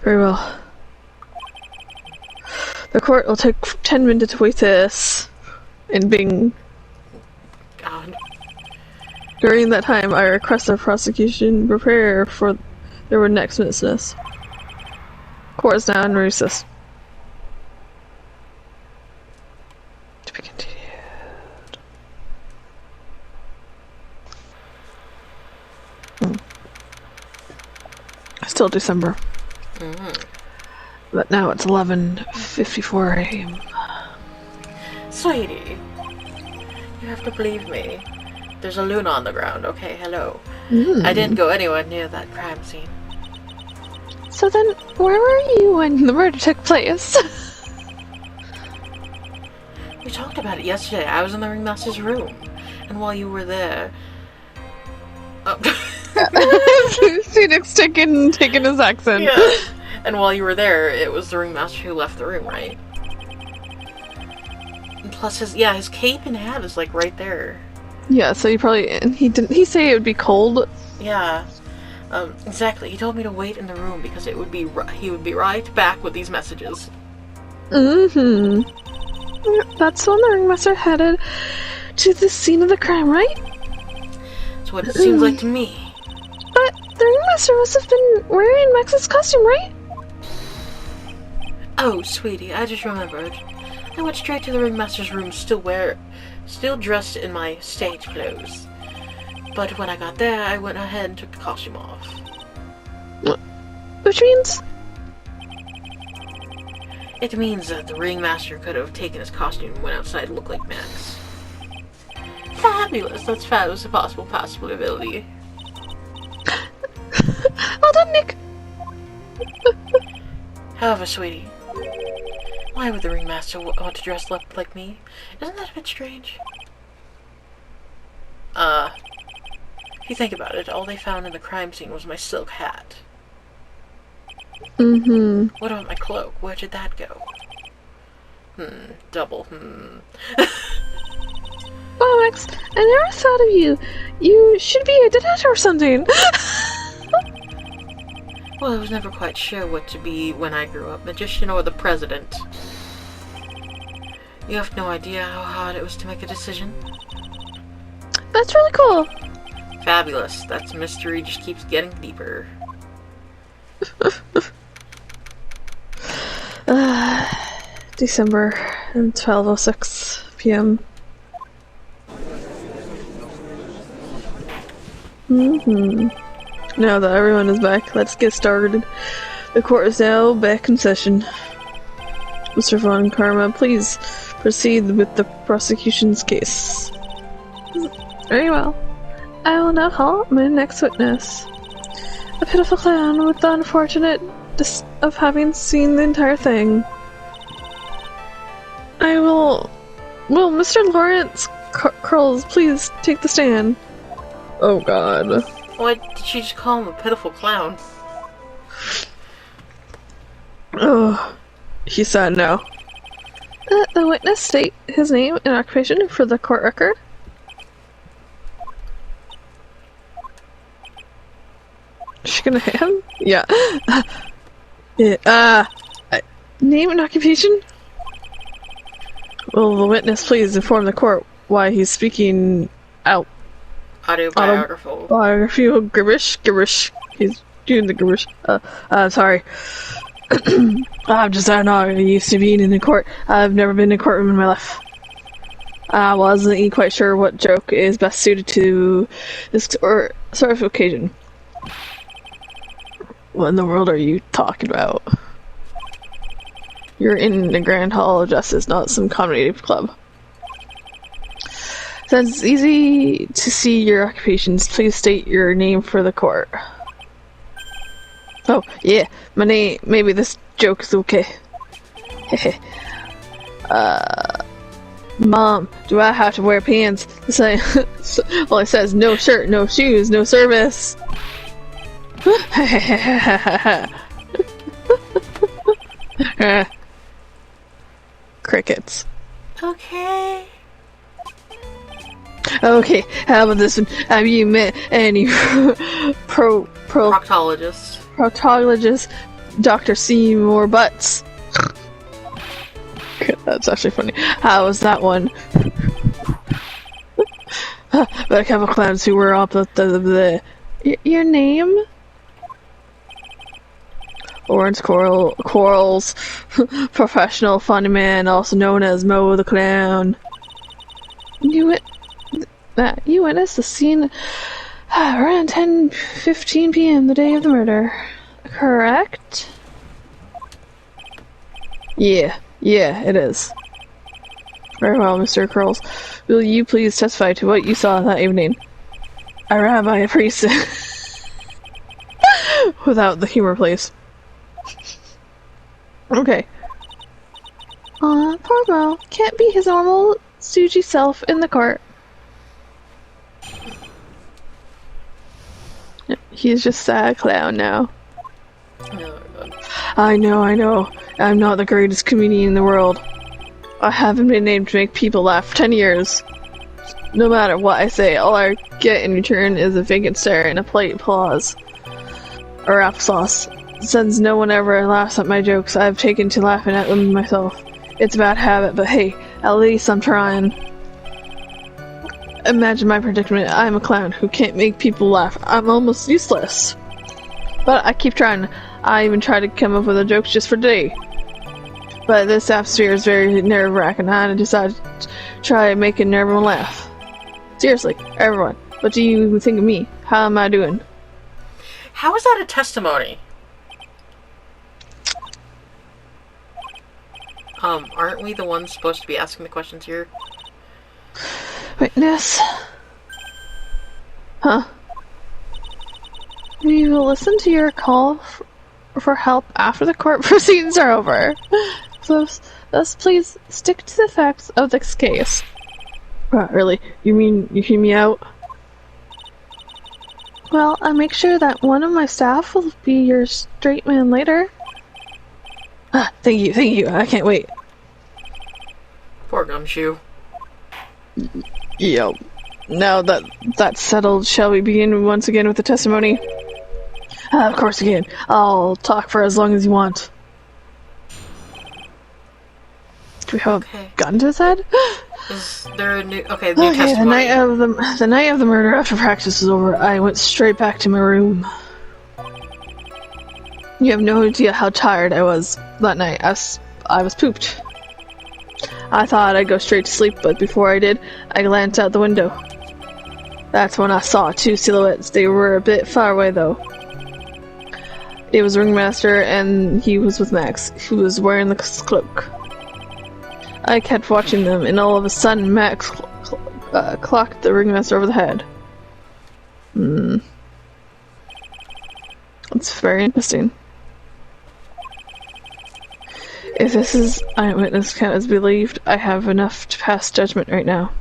Very well. The court will take 10 minutes to wait this. And bing. God. During that time, I request the prosecution prepare for their next witness. Court is now in recess. To be continued. Still December. But now it's 11:54 a.m. Sweetie, you have to believe me. There's a Luna on the ground, okay? Hello. I didn't go anywhere near that crime scene. So then, where were you when the murder took place? We talked about it yesterday. I was in the ringmaster's room. And while you were there... Oh. Phoenix taking his accent. Yeah. And while you were there, it was the ringmaster who left the room, right? And plus his cape and hat is like right there. Yeah, so he didn't he say it would be cold? Yeah. Exactly. He told me to wait in the room because he would be right back with these messages. Mm-hmm. That's when the ringmaster headed to the scene of the crime, right? That's what it seems like to me. But the ringmaster must have been wearing Max's costume, right? Oh, sweetie, I just remembered. I went straight to the ringmaster's room, still dressed in my stage clothes. But when I got there, I went ahead and took the costume off. Which means? It means that the ringmaster could have taken his costume and went outside to look like Max. Fabulous! That's fabulous, a possible possibility. Well done, Nick! However, sweetie, why would the ringmaster want to dress up like me? Isn't that a bit strange? If you think about it, all they found in the crime scene was my silk hat. Mm-hmm. What about my cloak? Where did that go? Double. Wow, Max, I never thought of you. You should be a detective or something. Well, I was never quite sure what to be when I grew up, magician or the president. You have no idea how hard it was to make a decision? That's really cool. Fabulous. That mystery just keeps getting deeper. December and 12:06 p.m. Now that everyone is back, let's get started. The court is now back in session. Mr. Von Karma, please proceed with the prosecution's case. Very well. I will now call my next witness. A pitiful clown with the unfortunate of having seen the entire thing. I will... Will Mr. Lawrence Curls please take the stand? Oh god. Why did she just call him a pitiful clown? Oh, he said no. The witness state his name and occupation for the court record. She gonna hit him? Yeah. Name and occupation? Will the witness please inform the court why he's speaking out? Autobiographical gibberish. He's doing the gibberish. Sorry. I'm just not used to being in the court. I've never been in a courtroom in my life. I wasn't quite sure what joke is best suited to this sort of occasion. What in the world are you talking about? You're in the Grand Hall of Justice, not some comedy club. Since it's easy to see your occupations, please state your name for the court. Oh, yeah, my name. Maybe this joke is okay. Mom, do I have to wear pants? Well, it says no shirt, no shoes, no service. Crickets. Okay. Okay, how about this one? Have you met any proctologist Dr. Seymour Butts? That's actually funny. How was that one? But a couple clowns who were up the your name? Lawrence Quarles, professional funny man, also known as Mo the Clown. You witnessed the scene around 10:15 p.m. the day of the murder, correct? Yeah, it is. Very well, Mr. Curls. Will you please testify to what you saw that evening? A rabbi, a priest. Without the humor, please. Okay. Poor Mo. Can't be his normal stoogy self in the court. He's just sad clown now. I know. I'm not the greatest comedian in the world. I haven't been able to make people laugh for 10 years. No matter what I say, all I get in return is a vacant stare and a polite applause. Or applesauce. Since no one ever laughs at my jokes, I've taken to laughing at them myself. It's a bad habit, but hey, at least I'm trying. Imagine my predicament. I'm a clown who can't make people laugh. I'm almost useless. But I keep trying. I even try to come up with a joke just for today. But this atmosphere is very nerve-wracking, and I decided to try making everyone laugh. Seriously, everyone. What do you think of me? How am I doing? How is that a testimony? Aren't we the ones supposed to be asking the questions here? Witness? Huh? We will listen to your call for help after the court proceedings are over. So, thus, please stick to the facts of this case. Really? You mean you hear me out? Well, I'll make sure that one of my staff will be your straight man later. Thank you. I can't wait. Poor Gumshoe. Yo. Now that that's settled, shall we begin once again with the testimony? Of course we can. I'll talk for as long as you want. Do we have a gun to his head? Is there a new... Okay, new testimony. The night of the murder, after practice was over, I went straight back to my room. You have no idea how tired I was that night. I was pooped. I thought I'd go straight to sleep, but before I did, I glanced out the window. That's when I saw two silhouettes. They were a bit far away, though. It was Ringmaster, and he was with Max, who was wearing the cloak. I kept watching them, and all of a sudden, Max clocked the Ringmaster over the head. That's very interesting. If this is eyewitness count as believed, I have enough to pass judgment right now.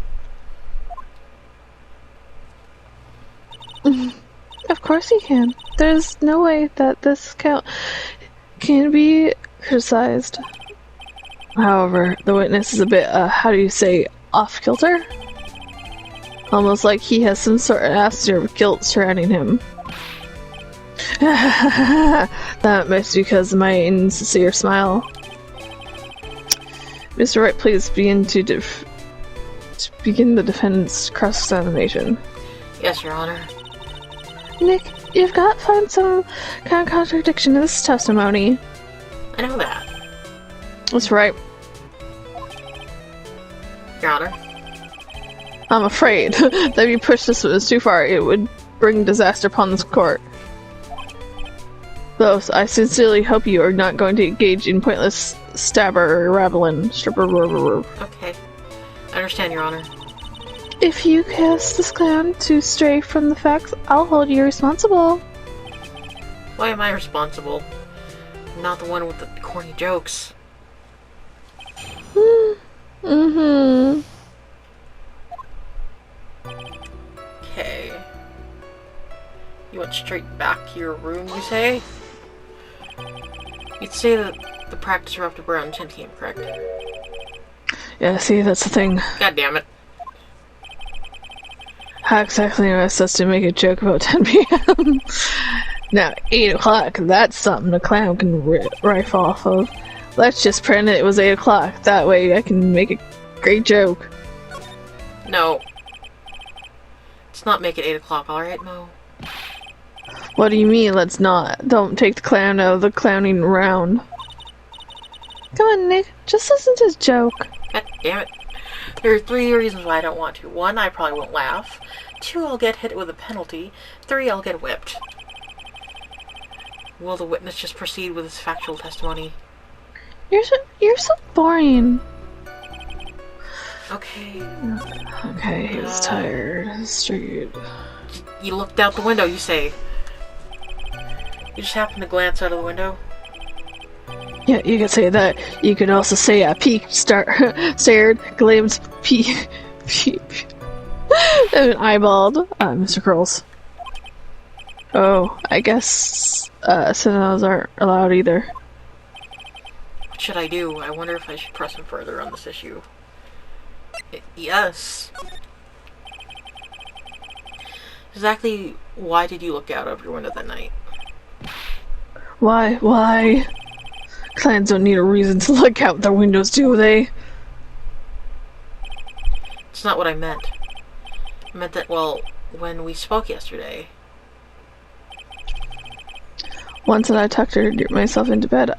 Of course you can. There's no way that this count can be criticized. However, the witness is a bit, how do you say, off-kilter? Almost like he has some sort of atmosphere of guilt surrounding him. That must be because of my insincere smile. Mr. Wright, please begin begin the defendant's cross-examination. Yes, Your Honor. Nick, you've got to find some kind of contradiction in this testimony. I know that. That's right. Your Honor. I'm afraid that if you push this too far, it would bring disaster upon this court. Though, I sincerely hope you are not going to engage in pointless stabber or rabbling. Okay. I understand, Your Honor. If you cast this clown to stray from the facts, I'll hold you responsible. Why am I responsible? I'm not the one with the corny jokes. Okay. You went straight back to your room, you say? You'd say that the practice were after around 10 p.m., correct? Yeah, see, that's the thing. God damn it. How exactly am I supposed to make a joke about 10 p.m.? Now, 8 o'clock, that's something a clown can riff off of. Let's just pretend it was 8 o'clock. That way I can make a great joke. No. Let's not make it 8 o'clock, alright, Mo? What do you mean, let's not? Don't take the clown out of the clowning round. Come on, Nick. Just listen to his joke. God damn it. There are 3 reasons why I don't want to. 1, I probably won't laugh. 2, I'll get hit with a penalty. 3, I'll get whipped. Will the witness just proceed with his factual testimony? You're so boring. Okay. Okay, he was tired. Straight. You looked out the window, you say. You just happened to glance out of the window? Yeah, you could say that. You could also say I peeked, stared, glimpsed, and eyeballed. Mr. Curls. Oh, I guess cinemas aren't allowed either. What should I do? I wonder if I should press him further on this issue. Yes. Exactly why did you look out of your window that night? Why? Why? Clans don't need a reason to look out their windows, do they? It's not what I meant. I meant that, well, when we spoke yesterday... Once that I tucked myself into bed,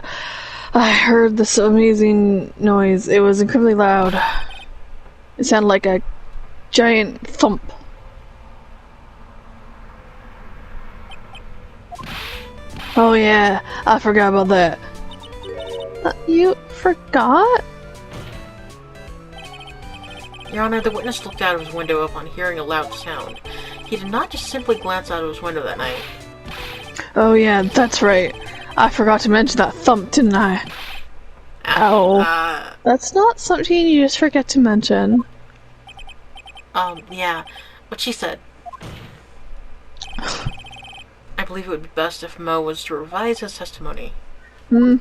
I heard this amazing noise. It was incredibly loud. It sounded like a giant thump. Oh yeah, I forgot about that. You forgot? Your Honor, the witness looked out of his window upon hearing a loud sound. He did not just simply glance out of his window that night. Oh yeah, that's right. I forgot to mention that thump, didn't I? Ow. That's not something you just forget to mention. Yeah. What she said. I believe it would be best if Mo was to revise his testimony. Oh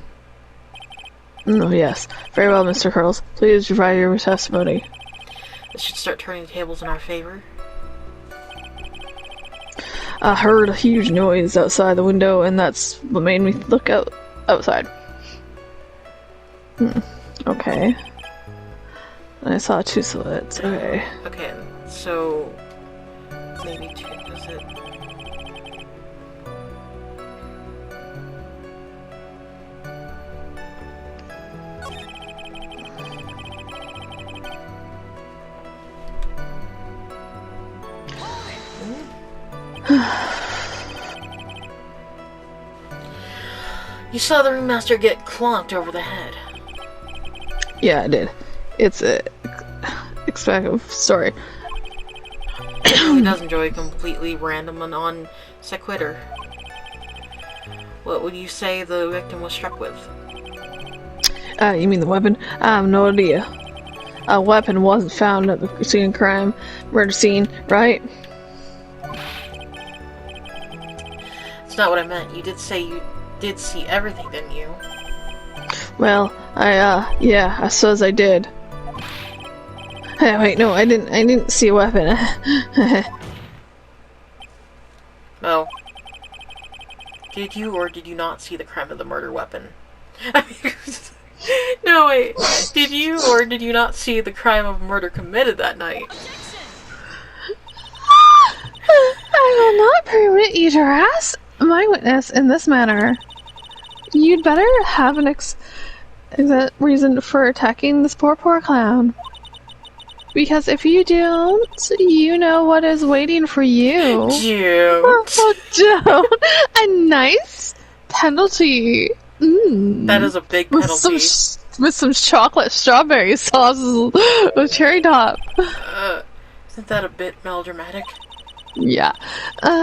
yes. Very well, Mr. Curls. Please provide your testimony. This should start turning the tables in our favor. I heard a huge noise outside the window, and that's what made me look outside. Okay. I saw two silhouettes. Okay. Okay, so maybe two. Is it? You saw the ringmaster get clonked over the head. Yeah, I did. It's a expected story. He does enjoy a completely random and non sequitur. What would you say the victim was struck with? You mean the weapon? I have no idea. A weapon wasn't found at the scene of crime, murder scene, right? That's not what I meant. You did say you did see everything, didn't you? Well, yeah, I suppose I did. Hey, wait, no, I didn't see a weapon. No. Did you or did you not see the crime of the murder weapon? No, wait. Did you or did you not see the crime of murder committed that night? I will not permit you to harass my witness in this manner. You'd better have an exact reason for attacking this poor clown. Because if you don't, you know what is waiting for you. Don't. Oh, don't. A nice penalty. That is a big penalty. With some chocolate strawberry sauce with cherry top. Isn't that a bit melodramatic? Yeah.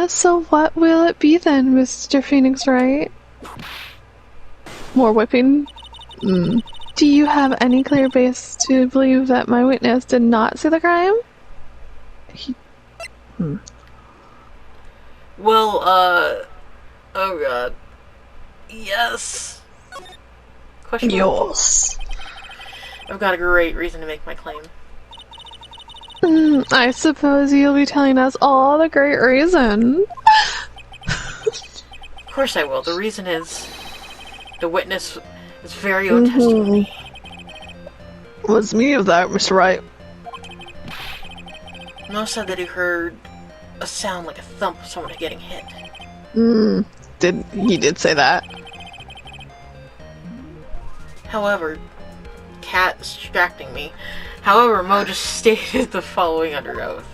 So what will it be then, Mr. Phoenix Wright? More whipping? Do you have any clear base to believe that my witness did not see the crime? Well, oh god. Yes. Question mark. Yes. I've got a great reason to make my claim. I suppose you'll be telling us all the great reason. Of course I will. The reason is the witness is very own testimony. What's the meaning of that, Mr. Wright? Mo said that he heard a sound like a thump of someone getting hit. He did say that. However, Cat is distracting me. However, Mo just stated the following under oath.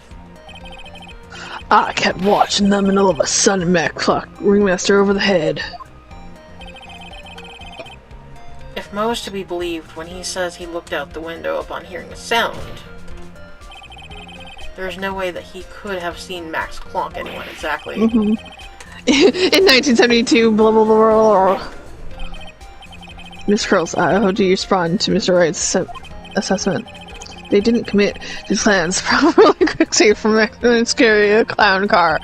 I kept watching them and all of a sudden Mac clocked Ringmaster over the head. If Mo is to be believed when he says he looked out the window upon hearing a sound, there is no way that he could have seen Max clonk anyone exactly. In 1972, blah blah blah blah. Miss Curls, how do you respond to Mr. Wright's assessment? They didn't commit these plans properly quickly from a scary clown car.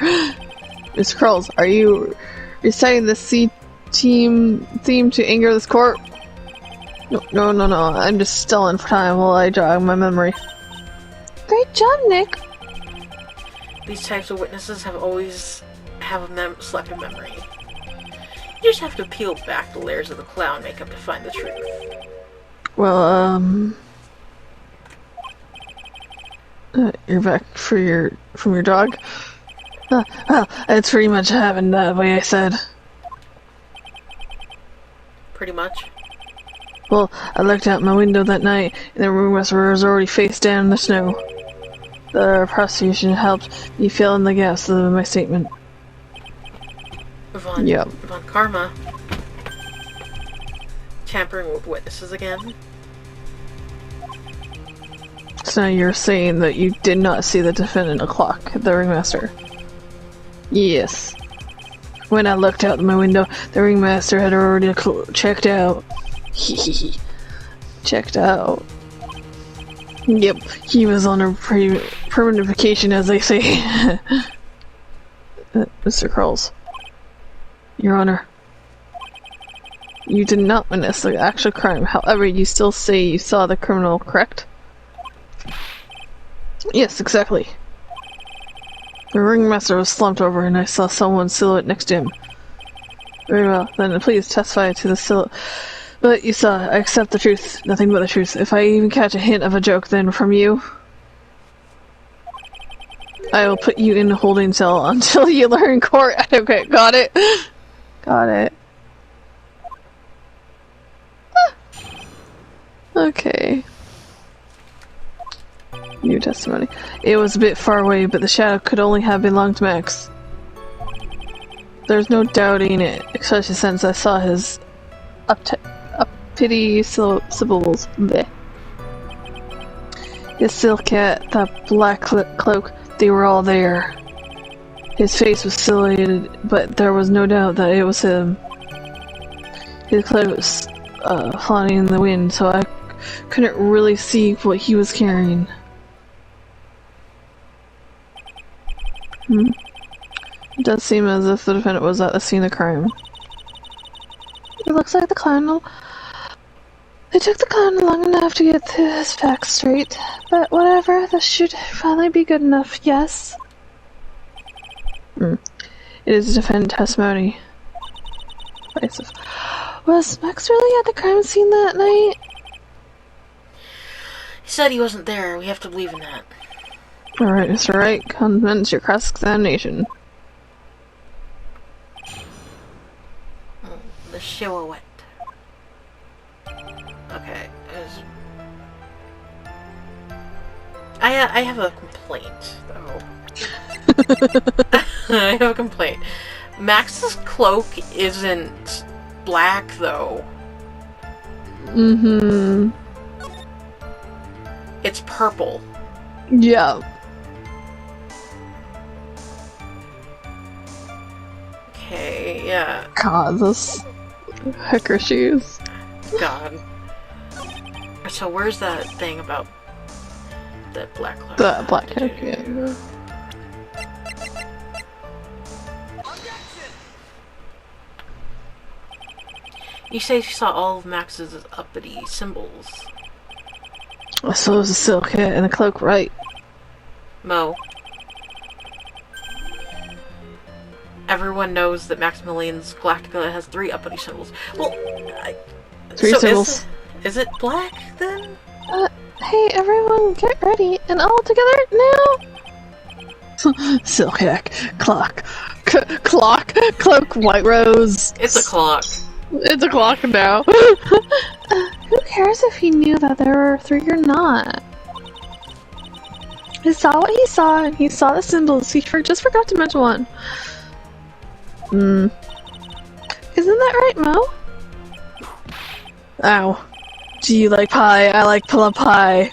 Miss Curls, are you reciting the C-Team theme to anger this court? No. I'm just stalling for time while I jog my memory. Great job, Nick. These types of witnesses always have a selective memory. You just have to peel back the layers of the clown makeup to find the truth. Well, you're back from your dog? Well, it's pretty much happened that way I said. Pretty much? Well, I looked out my window that night, and the ringmaster was already face down in the snow. The prosecution helped me fill in the gaps of my statement. Von Karma. Tampering with witnesses again? So now you're saying that you did not see the defendant o'clock, the ringmaster? Yes. When I looked out my window, the ringmaster had already checked out. Checked out. Yep, he was on a permanent vacation, as they say. Mr. Krulls. Your Honor. You did not witness the actual crime, however, you still say you saw the criminal, correct? Yes, exactly. The ringmaster was slumped over and I saw someone's silhouette next to him. Very well, then please testify to the silhouette. But you saw, I accept the truth, nothing but the truth. If I even catch a hint of a joke then from you, I will put you in a holding cell until you learn in court. Okay, got it. Got it. Okay. New testimony. It was a bit far away, but the shadow could only have belonged to Max. There's no doubting it, especially since I saw his uppity syllables. Bleh. His silk hat, that black cloak, they were all there. His face was silhouetted, but there was no doubt that it was him. His cloak was flaunting in the wind, so I couldn't really see what he was carrying. It does seem as if the defendant was at the scene of the crime. It looks like the clown. It took the clown long enough to get his facts straight, but whatever, this should finally be good enough, yes? It is a defendant testimony. Was Max really at the crime scene that night? He said he wasn't there. We have to believe in that. Alright, Mr. Wright, commence your cross-examination. The silhouette. Okay. I have a complaint, though. I have a complaint. Max's cloak isn't black, though. It's purple. Yeah. Okay, yeah. God, those hecker shoes. God. So where's that thing about that black cloak? The black cloak, yeah. You say you saw all of Max's uppity symbols. I saw it was a silk hat and a cloak, right? Mo. Everyone knows that Maximilian's Galactica has 3 uppity symbols. Well, 3 symbols. Is it black, then? Hey, everyone, get ready, and all together now! Silk hat, clock, cloak, white rose. It's a clock. It's a clock now. Who cares if he knew that there were 3 or not? He saw what he saw, and he saw the symbols. He just forgot to mention one. Isn't that right, Mo? Ow. Do you like pie? I like plum pie.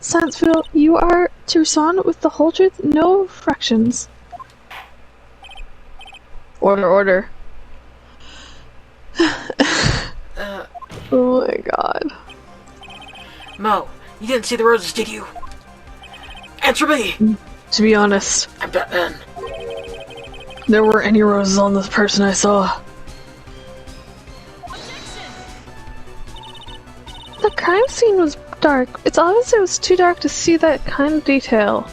Sansville, you are to respond with the whole truth, no fractions. Order. Oh my god. Mo, you didn't see the roses, did you? Answer me! To be honest, I bet then. There weren't any roses on this person I saw. The crime scene was dark. It's obvious it was too dark to see that kind of detail.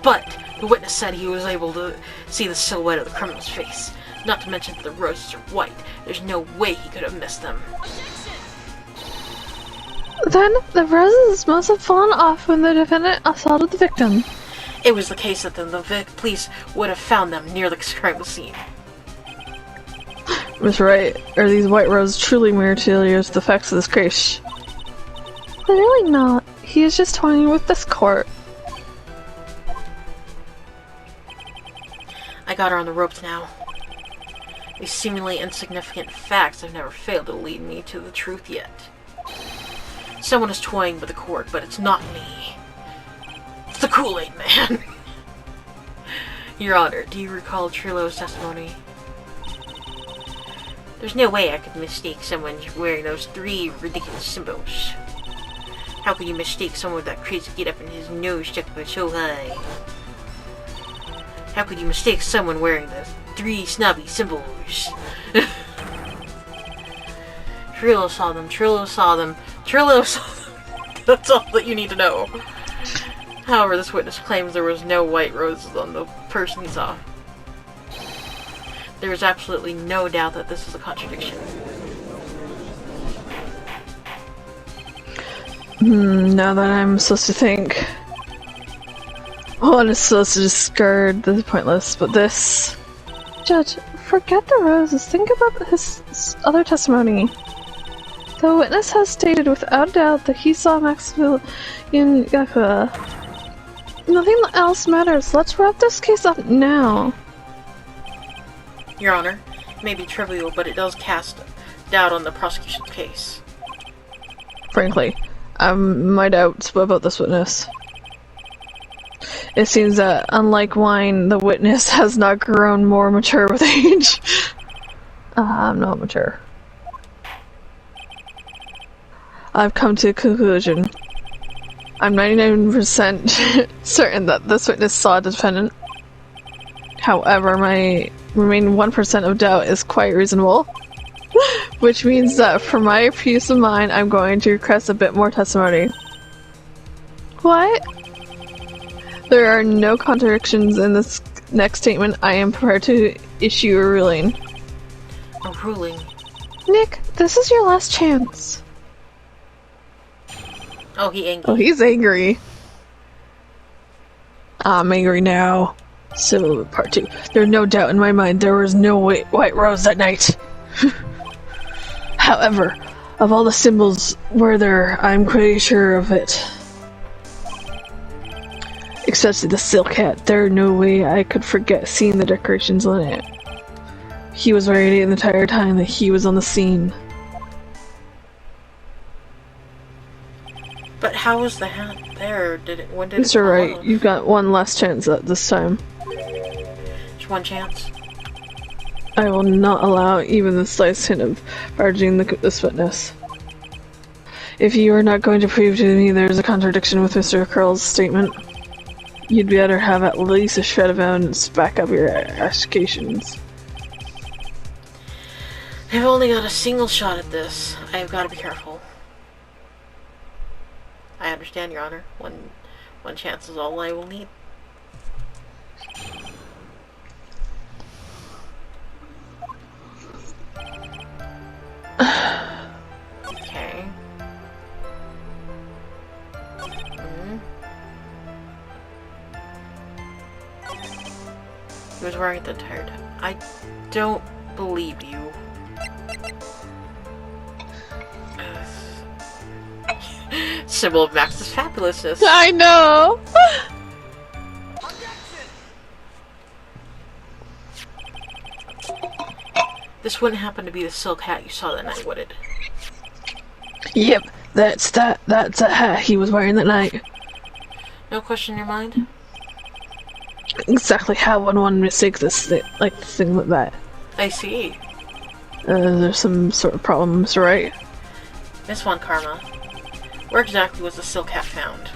But the witness said he was able to see the silhouette of the criminal's face. Not to mention that the roses are white. There's no way he could have missed them. Then the roses must have fallen off when the defendant assaulted the victim. It was the case that the police would have found them near the crime scene. Miss Wright, are these white roses truly meritorious the facts of this case? Clearly not. He is just toying with this court. I got her on the ropes now. These seemingly insignificant facts have never failed to lead me to the truth yet. Someone is toying with the court, but it's not me. It's the Kool-Aid Man! Your Honor, do you recall Trilo's testimony? There's no way I could mistake someone wearing those 3 ridiculous symbols. How could you mistake someone with that crazy get-up and his nose stuck up so high? How could you mistake someone wearing the 3 snobby symbols? Trillo saw them, Trillo saw them, Trillo saw them. That's all that you need to know. However, this witness claims there was no white roses on the person he saw. There is absolutely no doubt that this is a contradiction. Now that I'm supposed to think. One is supposed to discard this is pointless, but this... Judge, forget the roses. Think about his other testimony. The witness has stated without doubt that he saw Maximilian Gakura. Nothing else matters. Let's wrap this case up now. Your Honor, it may be trivial, but it does cast doubt on the prosecution's case. Frankly, my doubts about this witness. It seems that, unlike wine, the witness has not grown more mature with age. I'm not mature. I've come to a conclusion. I'm 99% certain that this witness saw the defendant. However, my remaining 1% of doubt is quite reasonable. Which means that for my peace of mind, I'm going to request a bit more testimony. What? There are no contradictions in this next statement. I am prepared to issue a ruling. A ruling? Nick, this is your last chance. Oh, he's angry. Oh, he's angry. I'm angry now. So, part 2. There's no doubt in my mind there was no white rose that night. However, of all the symbols were there, I'm pretty sure of it. Except the silk hat, there's no way I could forget seeing the decorations on it. He was wearing it the entire time that he was on the scene. But how was the hat there? When did Mr. Wright, you've got one last chance at this time. Just one chance? I will not allow even the slightest hint of barging this witness. If you are not going to prove to me there's a contradiction with Mr. Curl's statement, you'd better have at least a shred of evidence to back up your accusations. I've only got a single shot at this. I've got to be careful. I understand, Your Honor. One chance is all I will need. Okay. He was wearing it the entire time. I don't believe you. Symbol of Max's fabulousness. I know! This wouldn't happen to be the silk hat you saw that night, would it? Yep, that's a hat he was wearing that night. No question in your mind? Exactly how would one mistake this thing like that? I see. There's some sort of problem, Mr. Wright. Miss Von Karma, where exactly was the silk hat found?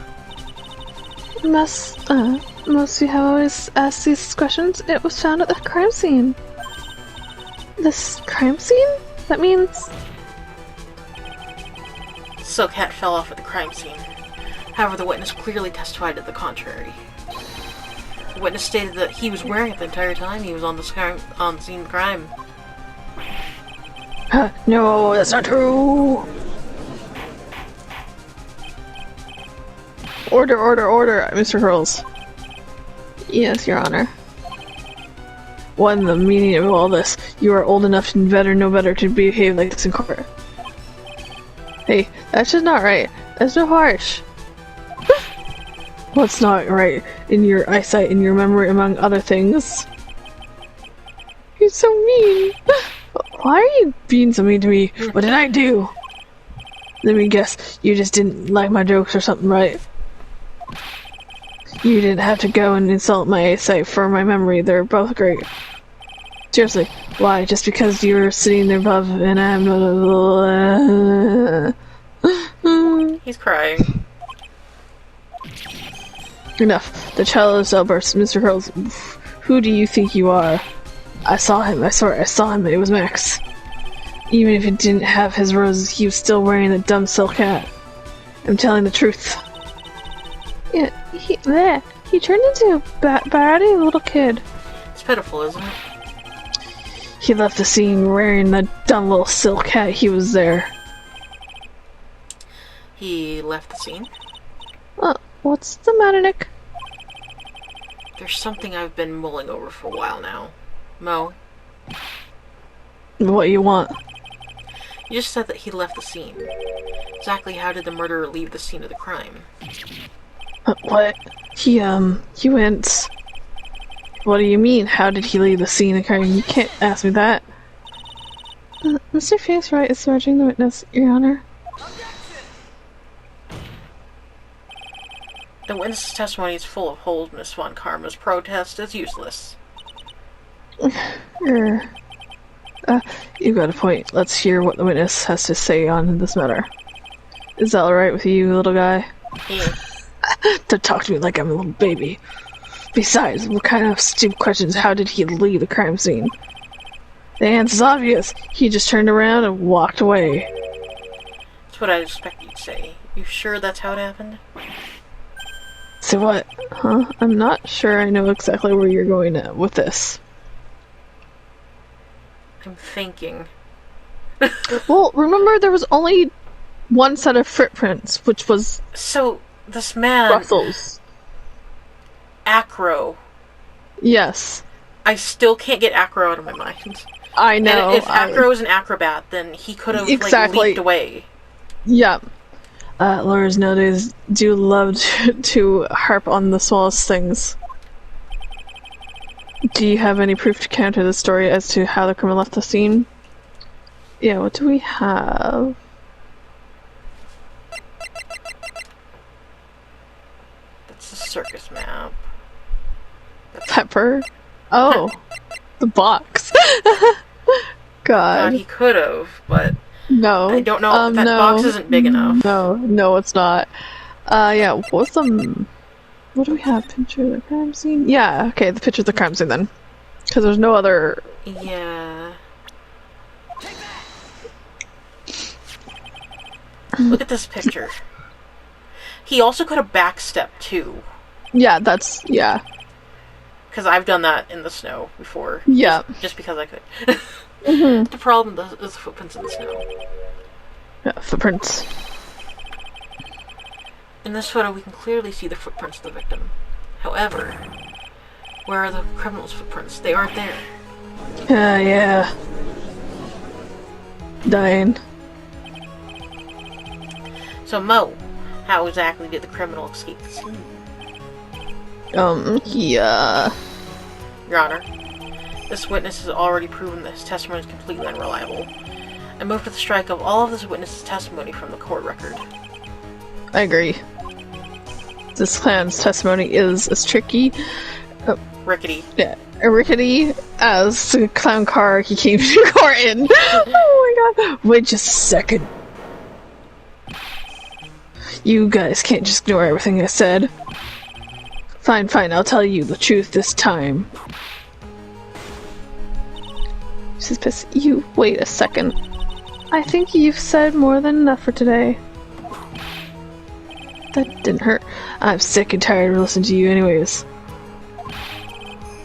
Most you have always asked these questions. It was found at the crime scene. This crime scene? That means... The silk hat fell off at the crime scene. However, the witness clearly testified to the contrary. The witness stated that he was wearing it the entire time he was on the scene of the crime. No, that's not true! Order, Mr. Hurls. Yes, Your Honor. What in the meaning of all this? You are old enough and know better to behave like this in court. Hey, that's just not right. That's so harsh. What's not right in your eyesight and your memory, among other things? You're so mean. Why are you being so mean to me? What did I do? Let me guess, you just didn't like my jokes or something, right? You didn't have to go and insult my eyesight for my memory. They're both great. Seriously, why? Just because you're sitting there above and I'm... He's crying. Enough. The child is outburst. Mr. Hurls, who do you think you are? I saw him. I swear, I saw him. It was Max. Even if he didn't have his roses, he was still wearing the dumb silk hat. I'm telling the truth. Yeah, he turned into a batty little kid. It's pitiful, isn't it? He left the scene wearing the dumb little silk hat. He was there. He left the scene? What's the matter, Nick? There's something I've been mulling over for a while now. Mo. What you want? You just said that he left the scene. Exactly how did the murderer leave the scene of the crime? What? He went... What do you mean? How did he leave the scene of the crime? You can't ask me that. Mr. Phoenix Wright is charging the witness, Your Honor. The witness's testimony is full of holes. Miss Von Karma's protest is useless. You've got a point. Let's hear what the witness has to say on this matter. Is that alright with you, little guy? Yeah. Don't talk to me like I'm a little baby. Besides, what kind of stupid questions? How did he leave the crime scene? The answer's obvious. He just turned around and walked away. That's what I expect you'd say. You sure that's how it happened? So what? Huh? I'm not sure I know exactly where you're going at with this. I'm thinking. Well, remember there was only one set of footprints, which was... So, this man... Russell's. Acro. Yes. I still can't get Acro out of my mind. I know. And if Acro is an acrobat, then he could have, like, leaped away. Yeah. Lawyers nowadays do love to harp on the smallest things. Do you have any proof to counter the story as to how the criminal left the scene? Yeah, what do we have? That's the circus map. Pepper? Oh, the box. God. He could have, but no. I don't know. That box isn't big enough. No, it's not. Yeah. What's the? What do we have? Picture of the crime scene. Yeah. Okay, the picture of the crime scene then, because there's no other. Yeah. Look at this picture. He also could have backstepped too. Yeah, that's yeah. Because I've done that in the snow before. Yeah. Just because I could. Mm-hmm. The problem is the footprints in the snow. Yeah, footprints. In this photo, we can clearly see the footprints of the victim. However, where are the criminal's footprints? They aren't there. Yeah. Dying. So, Mo, how exactly did the criminal escape the scene? Yeah. Your Honor, this witness has already proven that his testimony is completely unreliable. I move for the strike of all of this witness's testimony from the court record. I agree. This clown's testimony is as tricky... rickety. Yeah, rickety as the clown car he came to court in. Oh my god. Wait just a second. You guys can't just ignore everything I said. Fine, I'll tell you the truth this time. She's pissed. You wait a second. I think you've said more than enough for today. That didn't hurt. I'm sick and tired of listening to you anyways.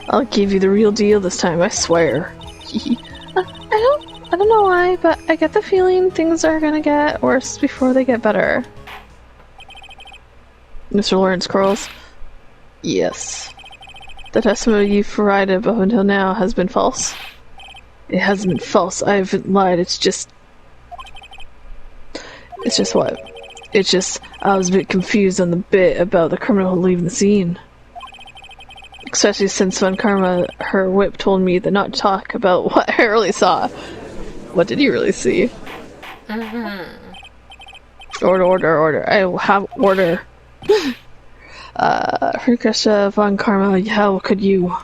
I'll give you the real deal this time, I swear. I don't know why, but I get the feeling things are gonna get worse before they get better. Mr. Lawrence curls. Yes. The testimony you've provided up until now has been false. It hasn't been false. I haven't lied. It's just what? It's just I was a bit confused on the bit about the criminal leaving the scene. Especially since when Karma, her whip, told me to not talk about what I really saw. What did you really see? Order. I will have order. Herkesha von Karma, how could you?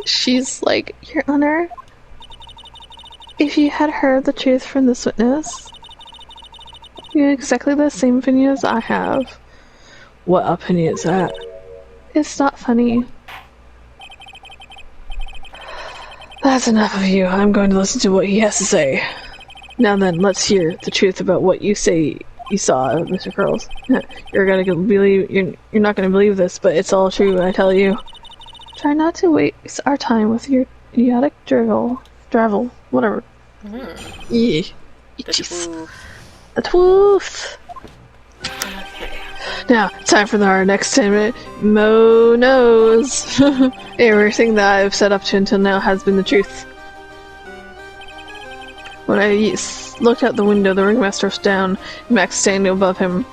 She's like, Your Honor, if you had heard the truth from this witness, you had exactly the same opinion as I have. What opinion is that? It's not funny. That's enough of you. I'm going to listen to what he has to say. Now then, let's hear the truth about what you say you saw, Mr. Curls. You're not gonna believe this, but it's all true, I tell you. Try not to waste our time with your idiotic drivel, whatever. Yeah. Jeez. A twoof. Okay. Now, time for our next segment. Mo knows. Everything that I've said up to until now has been the truth. When I looked out the window, the ringmaster was down, Max standing above him.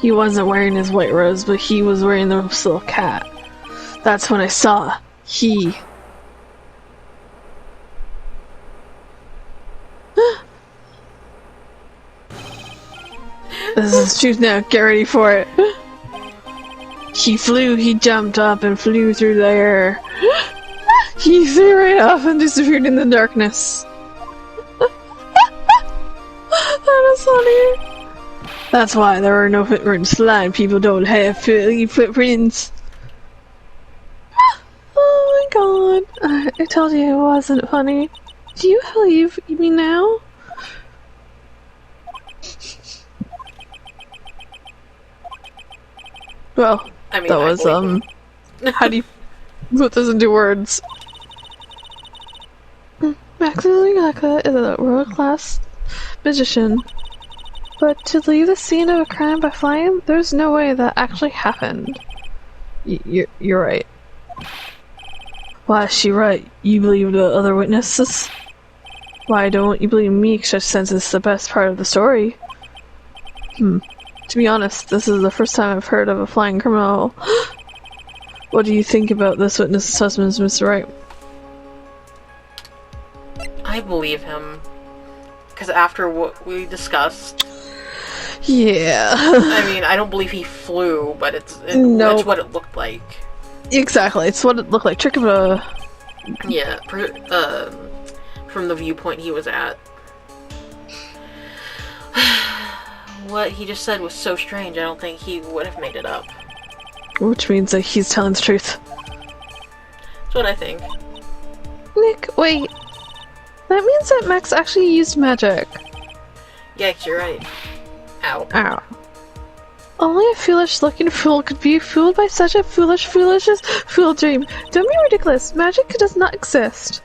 He wasn't wearing his white rose, but he was wearing the silk hat. That's when I saw he. This is the truth now, get ready for it. He jumped up and flew through the air. He threw right off and disappeared in the darkness. That is funny. That's why there are no footprints. Blind people don't have footprints. Oh my god. I told you it wasn't funny. Do you believe me now? Well, I mean, that was, how do you put this into words? Maximilian Gaka is a world-class magician, but to leave the scene of a crime by flying, there's no way that actually happened. You're right. Why is she right? You believe the other witnesses? Why don't you believe me, since it's the best part of the story? To be honest, this is the first time I've heard of a flying criminal. What do you think about this witness's husband, Mr. Wright? I believe him. Because after what we discussed... Yeah. I mean, I don't believe he flew, but it's what it looked like. Exactly, it's what it looked like. Trick of a... Yeah, from the viewpoint he was at. What he just said was so strange, I don't think he would have made it up. Which means that he's telling the truth. That's what I think. Nick, wait. That means that Max actually used magic. Yikes, you're right. Ow. Ow. Only a foolish-looking fool could be fooled by such a foolish fool dream. Don't be ridiculous. Magic does not exist.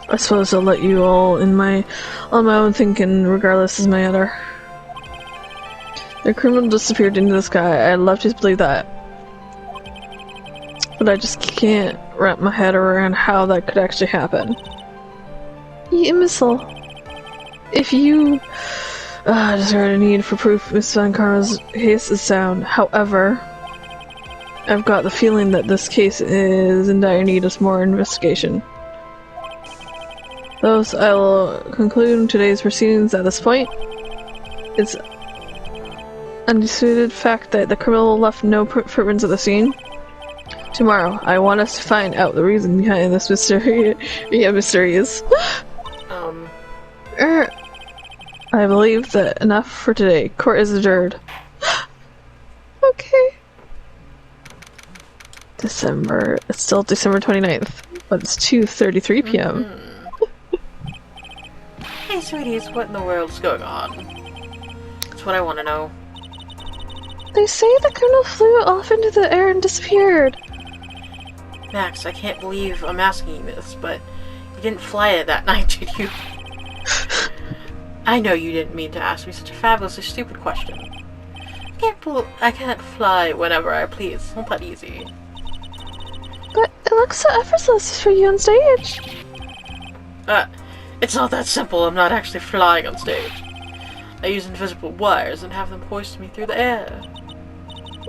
I suppose I'll let you all on my own thinking, regardless as my other. The criminal disappeared into the sky. I'd love to believe that. But I just can't wrap my head around how that could actually happen. You imbecile. If you discard a need for proof, Miss Van Karma's case is sound. However, I've got the feeling that this case is in dire need of more investigation. Thus, I will conclude today's proceedings at this point. It's undisputed fact that the criminal left no footprints at the scene. Tomorrow, I want us to find out the reason behind this mystery. Mysterious. I believe that enough for today. Court is adjourned. Okay. It's still December 29th, but it's 2:33 p.m. Hey, sweeties, what in the world's going on? That's what I want to know. They say the criminal flew off into the air and disappeared. Max, I can't believe I'm asking you this, but you didn't fly it that night, did you? I know you didn't mean to ask me such a fabulously stupid question. I can't fly whenever I please. It's not that easy. But it looks so effortless for you on stage. It's not that simple. I'm not actually flying on stage. I use invisible wires and have them hoist me through the air.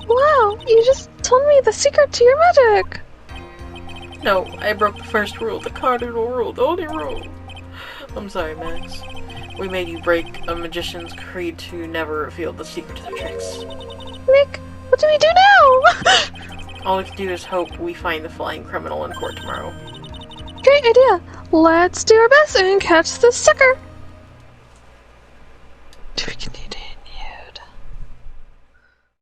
Wow, you just told me the secret to your magic. No, I broke the first rule, the cardinal rule, the only rule. I'm sorry, Max. We made you break a magician's creed to never reveal the secret to their tricks. Nick, what do we do now? All we can do is hope we find the flying criminal in court tomorrow. Great idea. Let's do our best and catch the sucker.